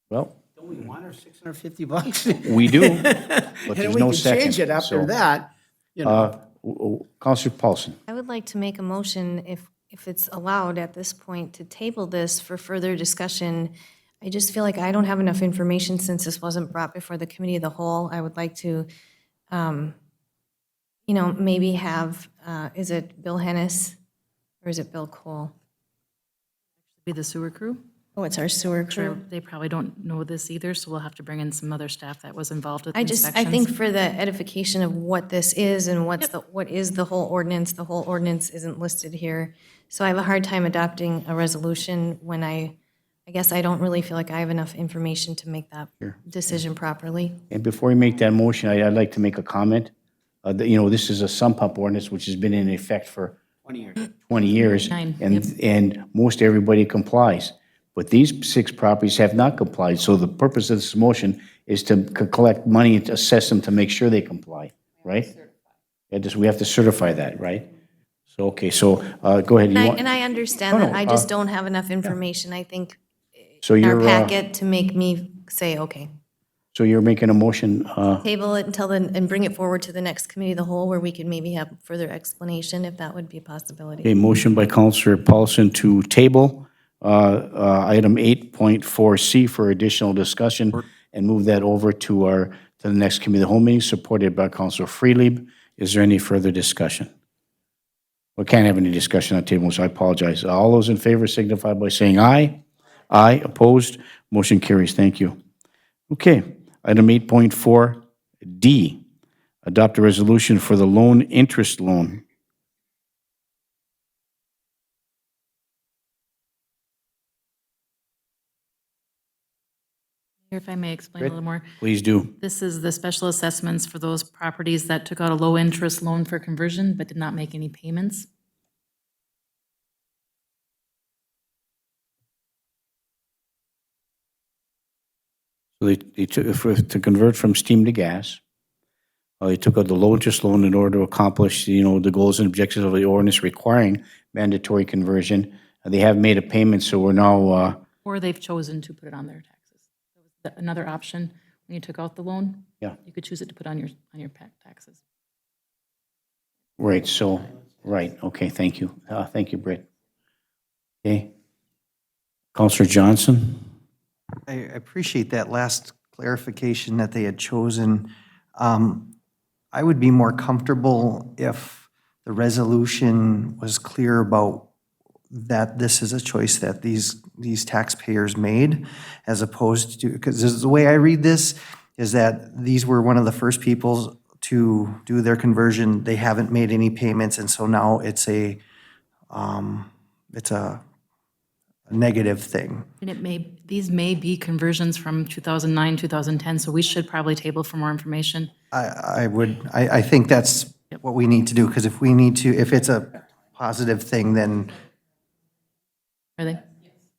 Well, We want our $650. We do, but And there's we no can second. change it after so, that, you know. Counselor Paulson. I would like to make a motion, if it's allowed at this point, to table this for further discussion. I just feel like I don't have enough information since this wasn't brought before the committee of the whole. I would like to, maybe have, is it Bill Hennis or is it Bill Cole? Be the sewer crew. Oh, it's our sewer Sure, crew. they probably don't know this either, so we'll have to bring in some other staff that was involved with I inspections. think for the edification of what this is and what is the whole ordinance isn't listed here. So I have a hard time adopting a resolution when I guess I don't really feel like I have enough information to make that decision properly. And before you make that motion, I'd like to make a comment. This is a sump pump ordinance which has been in effect for 20 years. 20 years. Nine, And most everybody complies. But these 6 properties have not complied. So the purpose of this motion is to collect money and to assess them to make sure they comply, right? We have to certify that, right? So, okay, so go ahead. And I understand No, that, no, I just don't have enough information, I think, So in our you're, packet to make me say, okay. so you're making a motion, Table it until then, and bring it forward to the next committee of the whole, where we can maybe have further explanation, if that would be a possibility. a motion by Counselor Paulson to table item 8.4C for additional discussion and move that over to the next committee of the whole meeting, supported by Counselor Freelieb. Is there any further discussion? We can't have any discussion on table, so I apologize. All those in favor signify by saying aye. Aye, opposed, motion carries. Thank you. Okay, item 8.4D, adopt a resolution for the loan interest loan. If I may explain a little more. Please do. This is the special assessments for those properties that took out a low-interest loan for conversion but did not make any payments. So they took, to convert from steam to gas, they took out the low interest loan in order to accomplish, the goals and objectives of the ordinance requiring mandatory conversion. They have made a payment, so we're now, Or they've chosen to put it on their taxes. That was another option, when you took out the loan. Yeah. You could choose it to put on your taxes. right, so, right, okay, thank you. Thank you, Britt. Okay. Counselor Johnson? I appreciate that last clarification that they had chosen. I would be more comfortable if the resolution was clear about that this is a choice that these taxpayers made, as opposed to, because the way I read this is that these were one of the first people to do their conversion. They haven't made any payments, and so now it's a negative thing. And these may be conversions from 2009, 2010, so we should probably table for more information. I think that's what we need to do, because if it's a positive thing, then Are they?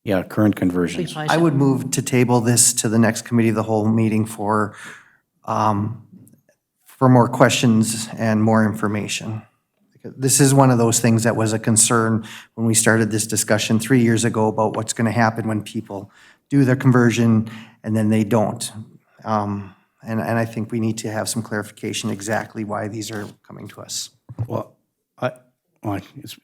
Yeah, current We conversions. probably I should. would move to table this to the next committee of the whole meeting for more questions and more information. This is one of those things that was a concern when we started this discussion 3 years ago about what's going to happen when people do their conversion and then they don't. And I think we need to have some clarification exactly why these are coming to us. Well,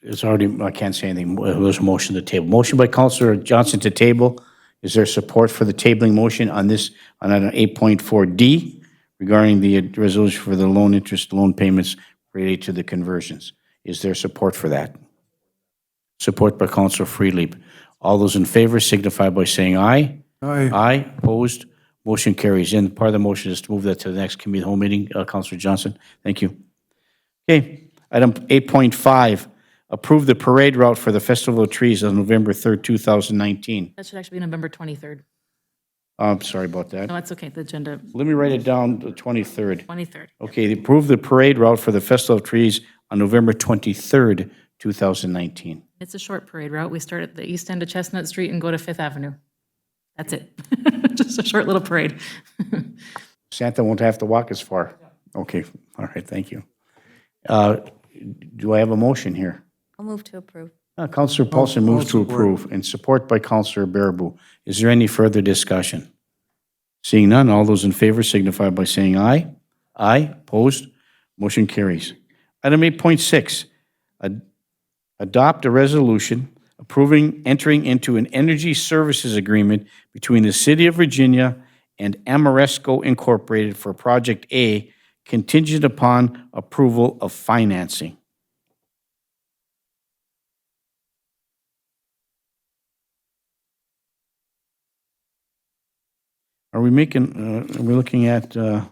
it's already, I can't say anything. There's a motion to table. Motion by Counselor Johnson to table. Is there support for the tabling motion on item 8.4D regarding the resolution for the loan interest loan payments related to the conversions? Is there support for that? Support by Counselor Freelieb. All those in favor signify by saying aye. Aye. Aye, opposed, motion carries. And part of the motion is to move that to the next committee of the whole meeting. Counselor Johnson, thank you. Okay, item 8.5, approve the parade route for the Festival of Trees on November 3rd, 2019. That should actually be November 23rd. I'm sorry about that. No, it's okay, the agenda, Let me write it down, the 23rd. 23rd. Okay, approve the parade route for the Festival of Trees on November 23rd, 2019. It's a short parade route. We start at the east end of Chestnut Street and go to Fifth Avenue. That's it. Just a short little parade. Santa won't have to walk as far. Okay, all right, thank you. Do I have a motion here? I'll move to approve. Counselor Paulson moves to support. approve, and support by Counselor Baraboo. Is there any further discussion? Seeing none, all those in favor signify by saying aye. Aye, opposed, motion carries. Item 8.6, adopt a resolution approving entering into an energy services agreement between the City of Virginia and Amoresco Incorporated for Project A contingent upon approval of financing. Are we making, are we looking at, oh,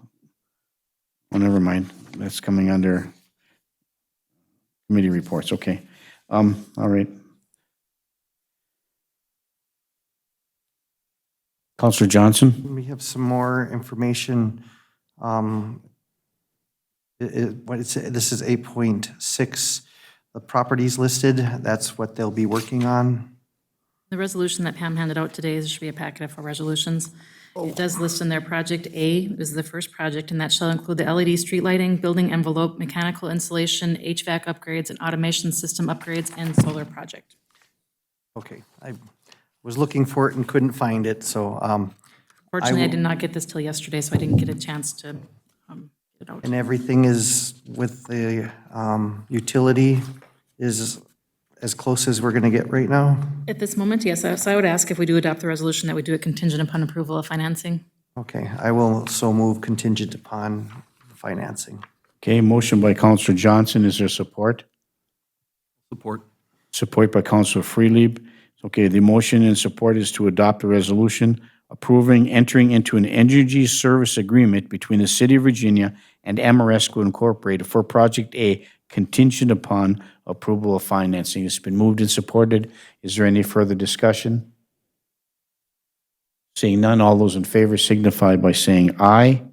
never mind, that's coming under committee reports, okay. All right. Counselor Johnson? We have some more information. This is 8.6, the properties listed, that's what they'll be working on. The resolution that Pam handed out today, there should be a packet of resolutions. It does list in there Project A is the first project, and that shall include the LED street lighting, building envelope, mechanical installation, HVAC upgrades, and automation system upgrades, and solar project. Okay, I was looking for it and couldn't find it, so, Fortunately, I did not get this till yesterday, so I didn't get a chance to get it out. and everything is with the utility is as close as we're going to get right now? At this moment, yes. So I would ask if we do adopt the resolution that we do it contingent upon approval of financing. Okay, I will so move contingent upon financing. Okay, motion by Counselor Johnson, is there support? Support. Support by Counselor Freelieb. Okay, the motion and support is to adopt a resolution approving entering into an energy service agreement between the City of Virginia and Amoresco Incorporated for Project A contingent upon approval of financing. It's been moved and supported. Is there any further discussion? Seeing none, all those in favor signify by saying aye.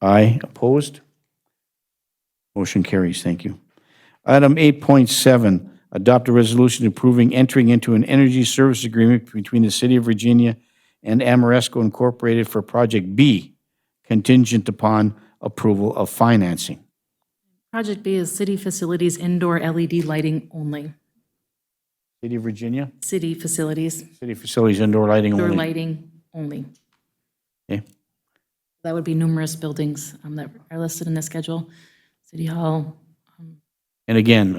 Aye, opposed? Motion carries, thank you. Item 8.7, adopt a resolution approving entering into an energy service agreement between the City of Virginia and Amoresco Incorporated for Project B, contingent upon approval of financing. Project B is city facilities indoor LED lighting only. City of Virginia, City facilities, city facilities, indoor lighting indoor only. lighting only. Okay. That would be numerous buildings that are listed in the schedule. City Hall, And again,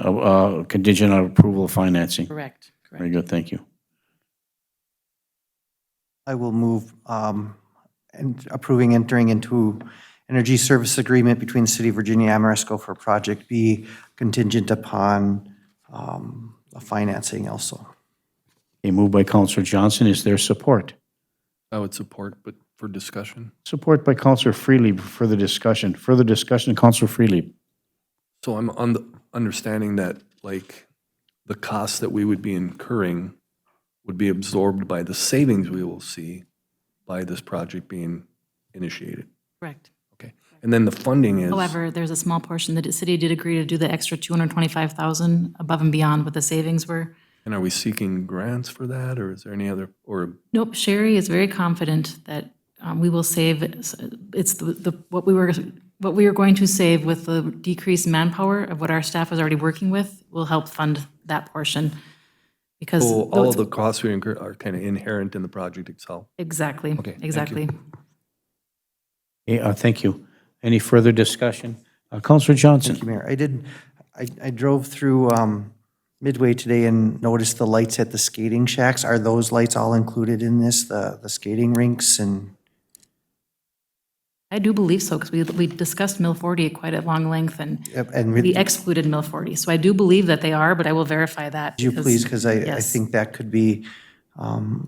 contingent on approval of financing. correct. Very good, thank you. I will move and approving entering into energy service agreement between the City of Virginia and Amoresco for Project B contingent upon financing also. A move by Counselor Johnson, is there support? I would support, but for discussion. Support by Counselor Freely for further discussion. Further discussion, Counselor Freely. So I'm on the understanding that, like, the costs that we would be incurring would be absorbed by the savings we will see by this project being initiated. Correct. Okay. And then the funding is, However, there's a small portion that the city did agree to do the extra 225,000 above and beyond what the savings were. and are we seeking grants for that, or is there any other, or Nope, Sherry is very confident that we will save, it's what we were going to save with the decreased manpower of what our staff is already working with will help fund that portion. Because so all of the costs we incur are kind of inherent in the project itself? exactly, Okay, thank you. exactly. Thank you. Any further discussion? Counselor Johnson? Thank you, Mayor. I drove through Midway today and noticed the lights at the skating shacks. Are those lights all included in this, the skating rinks and? I do believe so, because we discussed Mill 40 at quite a long length, and Yep, and we would excluded Mill 40. So I do believe that they are, but I will verify that. you please, because I yes. think that could be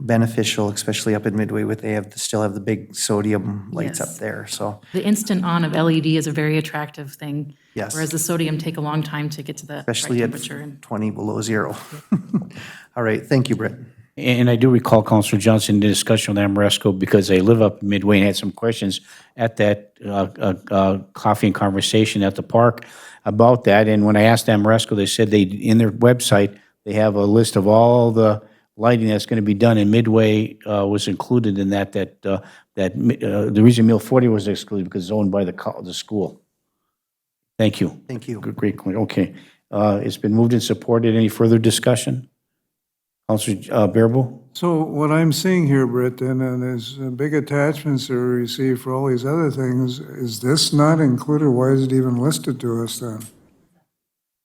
beneficial, especially up in Midway with, still have the big sodium lights up Yes. there, so. The instant on of LED is a very attractive thing. Yes. Whereas the sodium take a long time to get to the right Especially at temperature. And 20 below zero. All right, thank you, Britt. And I do recall, Counselor Johnson, the discussion with Amoresco, because I live up Midway and had some questions at that coffee and conversation at the park about that. And when I asked Amoresco, they said in their website, they have a list of all the lighting that's going to be done, and Midway was included in that. The reason Mill 40 was excluded because it's owned by the school. Thank you. Thank you. Great, okay. It's been moved and supported. Any further discussion? Counselor Bearable? So what I'm seeing here, Britt, and there's big attachments that we receive for all these other things, is this not included? Why is it even listed to us then?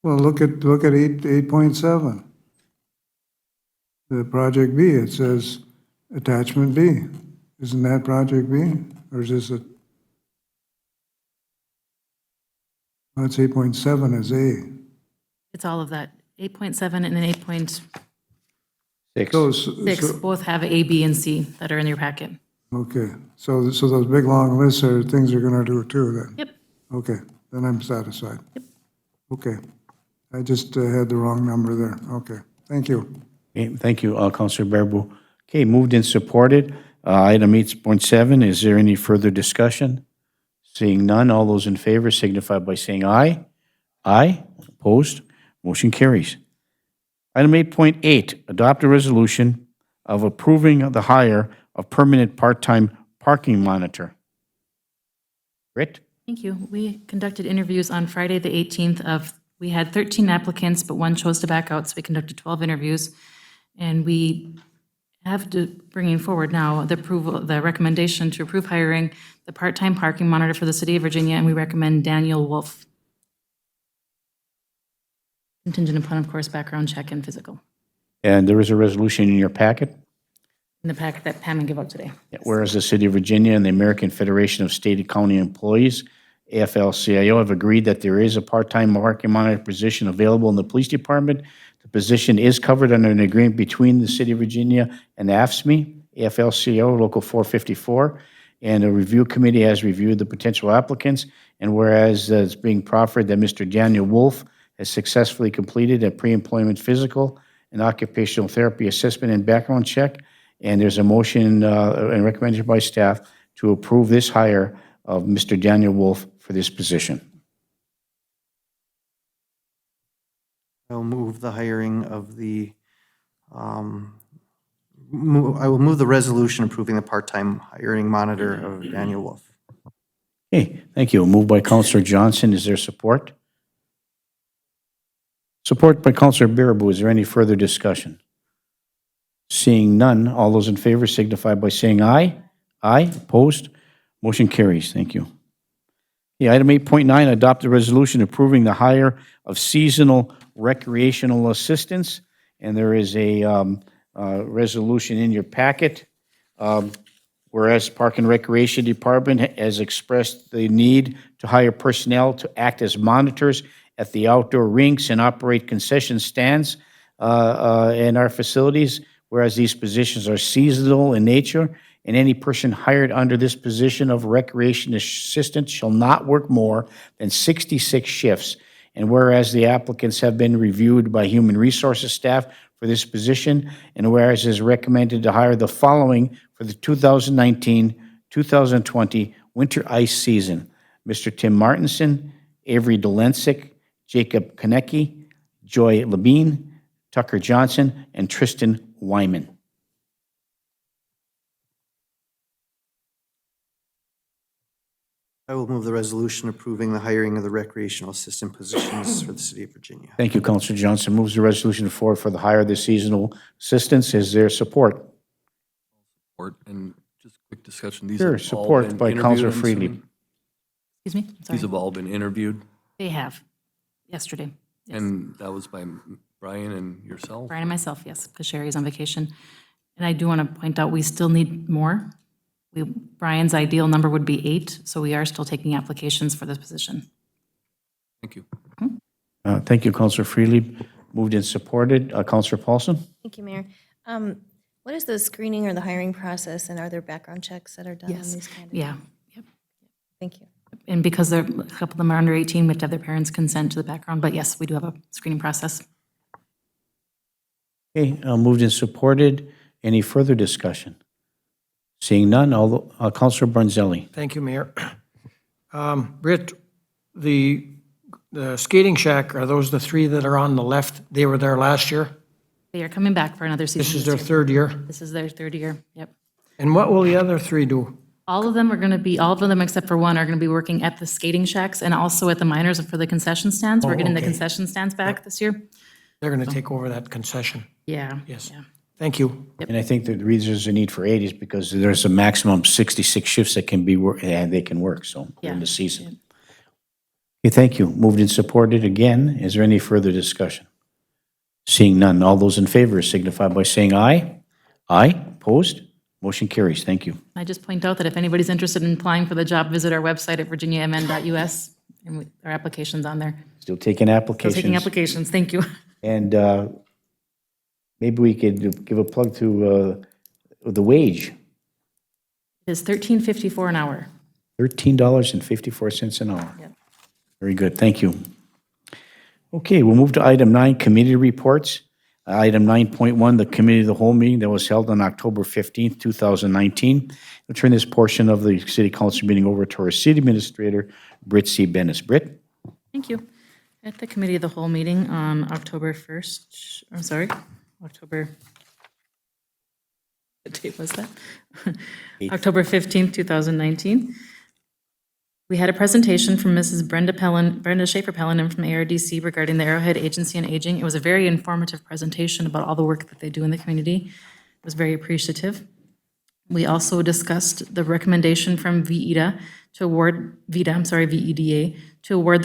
Well, look at 8.7. The project B, it says attachment B. Isn't that project B? Or is this a? No, it's 8.7 is A. It's all of that. 8.7 and then 8.6 Six. both have A, B, and C that are in your packet. Okay, so those big long lists are things you're gonna do too then? Yep. Okay, then I'm satisfied. Okay, I just had the wrong number there. Okay, thank you. Okay, thank you, Counselor Bearable. Okay, moved and supported. Item 8.7, is there any further discussion? Seeing none, all those in favor signify by saying aye. Aye. Opposed? Motion carries. Item 8.8, adopt a resolution of approving the hire of permanent part-time parking monitor. Britt? Thank you. We conducted interviews on Friday, the 18th we had 13 applicants, but one chose to back out, so we conducted 12 interviews. And we have to bringing forward now the recommendation to approve hiring the part-time parking monitor for the city of Virginia, and we recommend Daniel Wolf. Contingent upon, of course, background check and physical. And there is a resolution in your packet. In the packet that Pam will give out today. Whereas the City of Virginia and the American Federation of State and County Employees, AFL-CIO, have agreed that there is a part-time parking monitor position available in the police department. The position is covered under an agreement between the City of Virginia and AFSCME, AFL-CIO Local 454, and a review committee has reviewed the potential applicants. And whereas it's being proffered that Mr. Daniel Wolf has successfully completed a pre-employment physical and occupational therapy assessment and background check, and there's a motion and recommended by staff to approve this hire of Mr. Daniel Wolf for this position. I'll move the hiring of the, I will move the resolution approving the part-time hiring monitor of Daniel Wolf. Okay, thank you. Moved by Councillor Johnson. Is there support? Support by Councillor Bearable. Is there any further discussion? Seeing none, all those in favor signify by saying aye. Aye. Opposed? Motion carries. Thank you. Yeah, item 8.9, adopt a resolution approving the hire of seasonal recreational assistants. And there is a resolution in your packet. Whereas Park and Recreation Department has expressed the need to hire personnel to act as monitors at the outdoor rinks and operate concession stands in our facilities, whereas these positions are seasonal in nature, and any person hired under this position of recreation assistant shall not work more than 66 shifts. And whereas the applicants have been reviewed by Human Resources staff for this position, and whereas it is recommended to hire the following for the 2019-2020 winter ice season: Mr. Tim Martinson, Avery Dolensic, Jacob Konecki, Joy Labine, Tucker Johnson, and Tristan Wyman. I will move the resolution approving the hiring of the recreational assistant positions for the city of Virginia. Thank you, Councilor Johnson. Moves the resolution forward for the hire of the seasonal assistants. Is there support? Support, and just quick discussion. These Sure, have all support been by interviewed, Councilor I'm Freely. assuming? Excuse me? These Sorry. have all been interviewed, They have, yesterday. Yes. and that was by Brian and yourself? Brian and myself, yes, because Sherry is on vacation. And I do want to point out, we still need more. Brian's ideal number would be 8, so we are still taking applications for this position. Thank you. Thank you, Councilor Freely. Moved and supported. Councilor Paulson? Thank you, Mayor. What is the screening or the hiring process, and are there background checks that are done on Yes, these kind of? yeah. Yep. Thank you. And because a couple of them are under 18, we have to have their parents' consent to the background. But yes, we do have a screening process. Okay, moved and supported. Any further discussion? Seeing none, Councilor Brunzelli. Thank you, Mayor. Britt, the skating shack, are those the 3 that are on the left? They were there last year? They are coming back for another season. This is their year. 3rd year? This is their 3rd year, yep. And what will the other 3 do? All of them except for one are going to be working at the skating shacks and also at the miners for the concession stands. We're getting the okay. concession stands back this year. They're going to take over that concession? Yeah. Yes. Yeah. Thank you. And I think that the reason there's a need for 8 is because there's a maximum 66 shifts that can be, and they can work, so, during the season. Okay, thank you. Moved and supported again. Is there any further discussion? Seeing none, all those in favor signify by saying aye. Aye, opposed? Motion carries. Thank you. I just point out that if anybody's interested in applying for the job, visit our website at virginiamn.us, and our application's on there. Still taking Still applications. taking applications, thank you. And maybe we could give a plug to the wage, It's $13.54 an hour. $13.54 an hour. Yep. Very good, thank you. Okay, we'll move to item 9, committee reports. Item 9.1, the committee of the whole meeting that was held on October 15th, 2019. I'll turn this portion of the city council meeting over to our city administrator, Britt C. Bennis. Britt? Thank you. At the committee of the whole meeting on October 1st, I'm sorry, October, what date was that? October 15th, 2019. We had a presentation from Mrs. Brenda Schaefer-Pellinen from ARDC regarding the Arrowhead Agency on Aging. It was a very informative presentation about all the work that they do in the community. It was very appreciative. We also discussed the recommendation from VEDA, to award the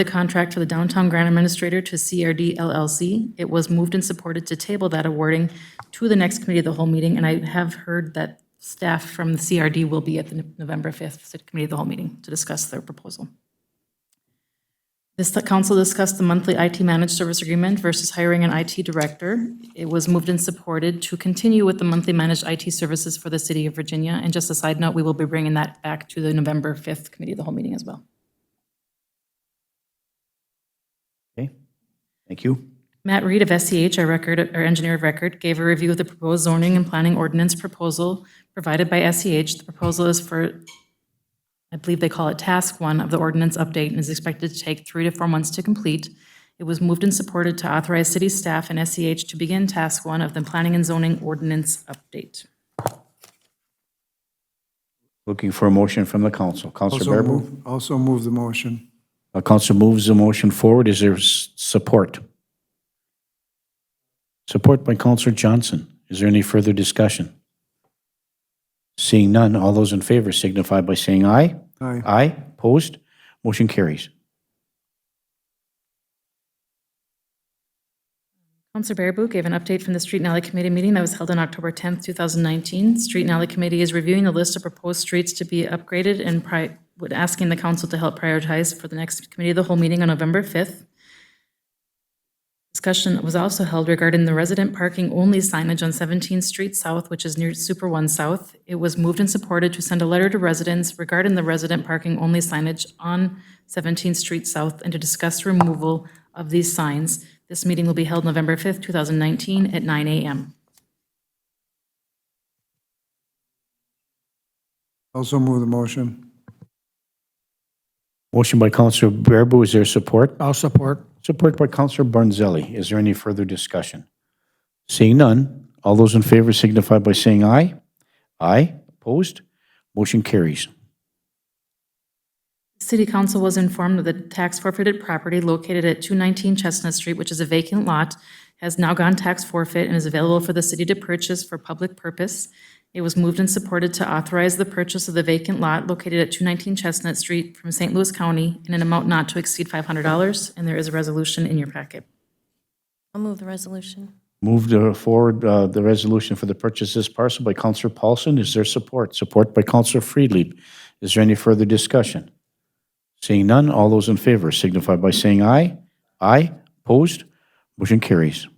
contract for the Downtown Grant Administrator to CRD LLC. It was moved and supported to table that awarding to the next committee of the whole meeting, and I have heard that staff from the CRD will be at the November 5th City Committee of the whole meeting to discuss their proposal. This council discussed the monthly IT managed service agreement versus hiring an IT director. It was moved and supported to continue with the monthly managed IT services for the city of Virginia. And just a side note, we will be bringing that back to the November 5th Committee of the whole meeting as well. Okay, thank you. Matt Reed of SEH, our engineer of record, gave a review of the proposed zoning and planning ordinance proposal provided by SEH. The proposal is for, I believe they call it Task 1 of the ordinance update, and is expected to take 3 to 4 months to complete. It was moved and supported to authorize city staff and SEH to begin Task 1 of the planning and zoning ordinance update. Looking for a motion from the council. Councilor Bearable? Also move the motion. Council moves the motion forward. Is there support? Support by Councilor Johnson. Is there any further discussion? Seeing none, all those in favor signify by saying aye. Aye. Aye, opposed? Motion carries. Councilor Baraboo gave an update from the Street and Alley Committee meeting that was held on October 10th, 2019. Street and Alley Committee is reviewing the list of proposed streets to be upgraded and asking the council to help prioritize for the next Committee of the whole meeting on November 5th. Discussion was also held regarding the resident parking only signage on 17th Street South, which is near Super One South. It was moved and supported to send a letter to residents regarding the resident parking only signage on 17th Street South and to discuss removal of these signs. This meeting will be held November 5th, 2019 at 9 a.m. Also move the motion. Motion by Councilor Bearable. Is there support? I'll support. Support by Councilor Barnzelli. Is there any further discussion? Seeing none, all those in favor signify by saying aye. Aye, opposed? Motion carries. City Council was informed that the tax forfeited property located at 219 Chestnut Street, which is a vacant lot, has now gone tax forfeit and is available for the city to purchase for public purpose. It was moved and supported to authorize the purchase of the vacant lot located at 219 Chestnut Street from St. Louis County in an amount not to exceed $500, and there is a resolution in your packet. I'll move the resolution. Moved forward the resolution for the purchase of this parcel by Councilor Paulson. Is there support? Support by Councilor Friedlieb. Is there any further discussion? Seeing none, all those in favor signify by saying aye. Aye, opposed? Motion carries.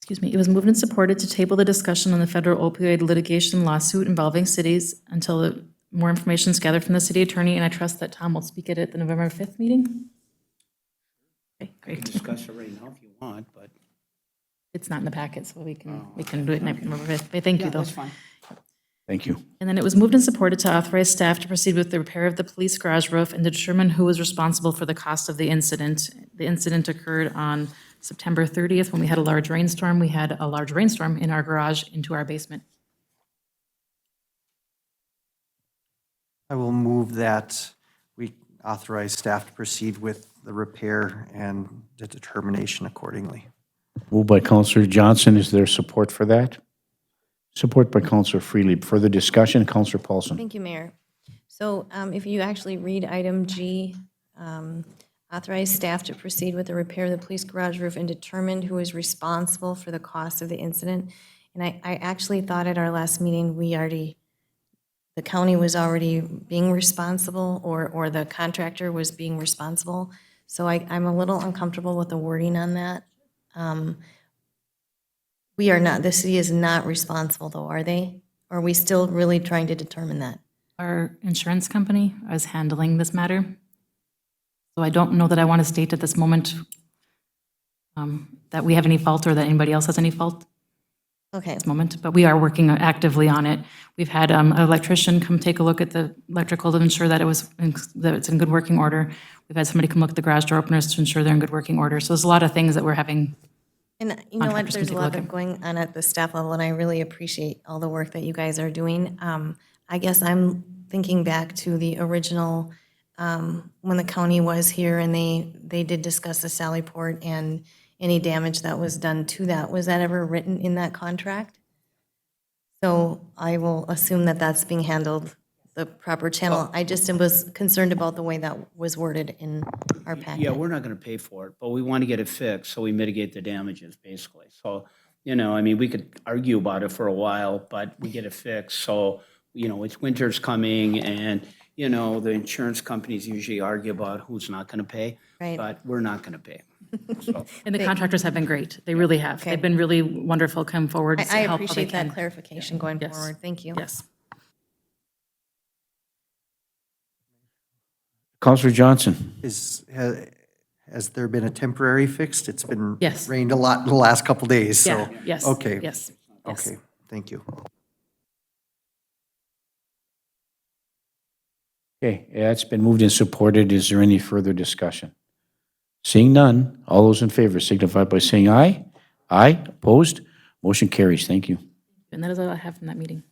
Excuse me, it was moved and supported to table the discussion on the federal opioid litigation lawsuit involving cities until more information is gathered from the city attorney, and I trust that Tom will speak at it at the November 5th meeting. Okay, great. Discuss it right now if you want, but. It's not in the packet, so we can do it November 5th. But thank you, though. That's fine. Thank you. And then it was moved and supported to authorize staff to proceed with the repair of the police garage roof and to determine who was responsible for the cost of the incident. The incident occurred on September 30th when we had a large rainstorm. We had a large rainstorm in our garage into our basement. I will move that we authorize staff to proceed with the repair and the determination accordingly. Moved by Counselor Johnson. Is there support for that? Support by Counselor Freely. Further discussion, Counselor Paulson. Thank you, Mayor. So if you actually read item G, authorize staff to proceed with the repair of the police garage roof and determine who is responsible for the cost of the incident. And I actually thought at our last meeting, the county was already being responsible, or the contractor was being responsible. So I'm a little uncomfortable with the wording on that. We are not, the city is not responsible though, are they? Or are we still really trying to determine that? Our insurance company is handling this matter. So I don't know that I want to state at this moment that we have any fault or that anybody else has any fault Okay, at this moment, but we are working actively on it. We've had an electrician come take a look at the electrical to ensure that that it's in good working order. We've had somebody come look at the garage door openers to ensure they're in good working order. So there's a lot of things that we're having. and you know what, Contractors can there's a take a lot look at. going on at the staff level, and I really appreciate all the work that you guys are doing. I guess I'm thinking back to the original, when the county was here and they did discuss the Sally Port and any damage that was done to that. Was that ever written in that contract? So I will assume that that's being handled the proper channel. I just was concerned about the way that was worded in our packet. Yeah, we're not going to pay for it, but we want to get it fixed so we mitigate the damages, basically. So, I mean, we could argue about it for a while, but we get it fixed. So, it's winter's coming and, the insurance companies usually argue about who's not going to pay. Right. But we're not going to pay. So, And the contractors have been great. They really have. Okay. They've been really wonderful, come forward to I help how they appreciate that can. clarification going Yes. forward. Thank you. Yes. Counselor Johnson. Has there been a temporary fix? It's been Yes. rained a lot in the last couple days, so. Yeah, yes. Okay. Yes. Yes. Okay, thank you. Okay, yeah, it's been moved and supported. Is there any further discussion? Seeing none, all those in favor signify by saying aye. Aye, opposed? Motion carries. Thank you. And that is all I have from that meeting.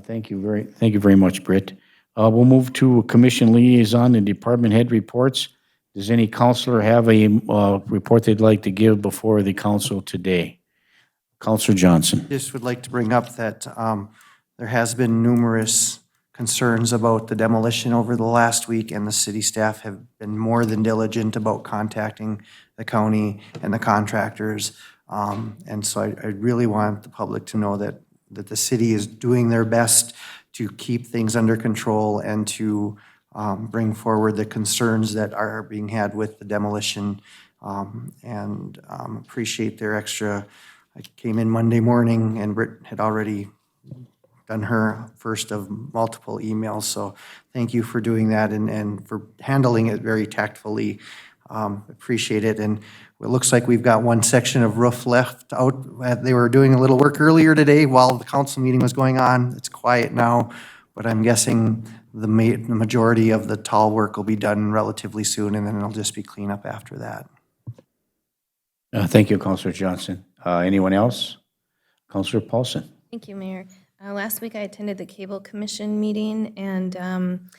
Thank you very much, Britt. We'll move to commission liaison and department head reports. Does any counselor have a report they'd like to give before the council today? Counselor Johnson. Just would like to bring up that there has been numerous concerns about the demolition over the last week, and the city staff have been more than diligent about contacting the county and the contractors. And so I really want the public to know that the city is doing their best to keep things under control and to bring forward the concerns that are being had with the demolition, and appreciate their extra. I came in Monday morning and Britt had already done her first of multiple emails, so thank you for doing that and for handling it very tactfully. Appreciate it. And it looks like we've got one section of roof left out. They were doing a little work earlier today while the council meeting was going on. It's quiet now, but I'm guessing the majority of the tall work will be done relatively soon, and then it'll just be cleanup after that. Thank you, Counselor Johnson. Anyone else? Counselor Paulson. Thank you, Mayor. Last week I attended the Cable Commission meeting, and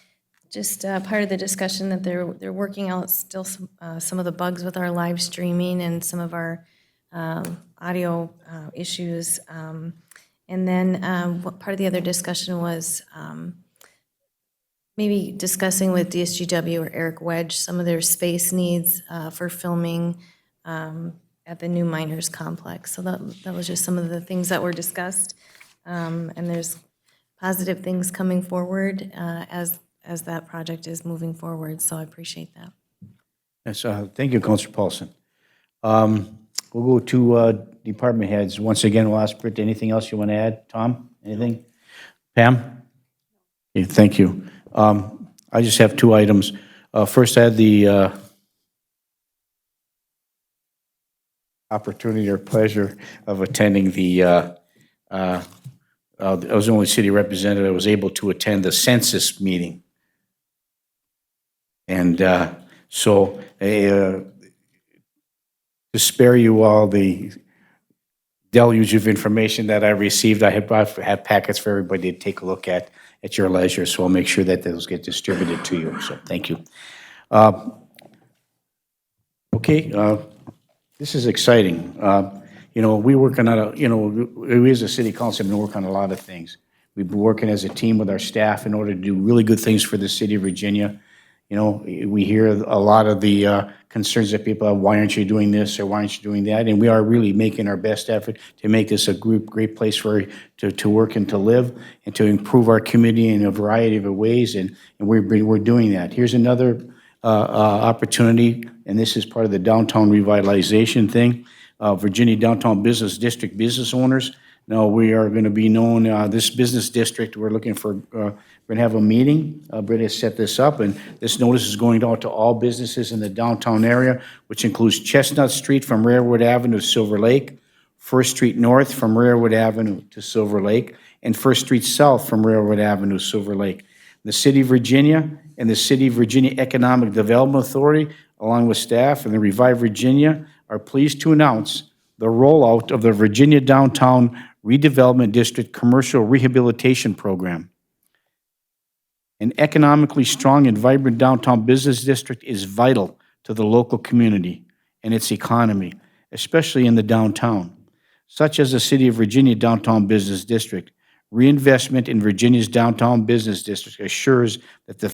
just part of the discussion that they're working out still some of the bugs with our live streaming and some of our audio issues. And then what part of the other discussion was maybe discussing with DSGW or Eric Wedge some of their space needs for filming at the new miners complex. So that was just some of the things that were discussed. And there's positive things coming forward as that project is moving forward, so I appreciate that. Yes, thank you, Counselor Paulson. We'll go to department heads. Once again, we'll ask Britt, anything else you want to add? Tom, anything? Pam? Okay, thank you. I just have two items. First, I had the opportunity or pleasure of attending I was the only city representative that was able to attend the census meeting. And so to spare you all the deluge of information that I received, I have packets for everybody to take a look at your leisure, so I'll make sure that those get distributed to you, so thank you. Okay, this is exciting. you know, we working on a, you know, we as a city council have been working on a lot of things. We've been working as a team with our staff in order to do really good things for the city of Virginia. You know, we hear a lot of the concerns that people have, why aren't you doing this or why aren't you doing that? And we are really making our best effort to make this a great place to work and to live and to improve our community in a variety of ways, and we're doing that. Here's another opportunity, and this is part of the downtown revitalization thing. Virginia Downtown Business District business owners. Now, we are going to be known, this business district, we're looking for, we're going to have a meeting. Britt has set this up, and this notice is going out to all businesses in the downtown area, which includes Chestnut Street from Railroad Avenue to Silver Lake, First Street North from Railroad Avenue to Silver Lake, and First Street South from Railroad Avenue to Silver Lake. The City of Virginia and the City of Virginia Economic Development Authority, along with staff and the Revive Virginia, are pleased to announce the rollout of the Virginia Downtown Redevelopment District Commercial Rehabilitation Program. An economically strong and vibrant downtown business district is vital to the local community and its economy, especially in the downtown. Such as the City of Virginia Downtown Business District, reinvestment in Virginia's downtown business district assures that the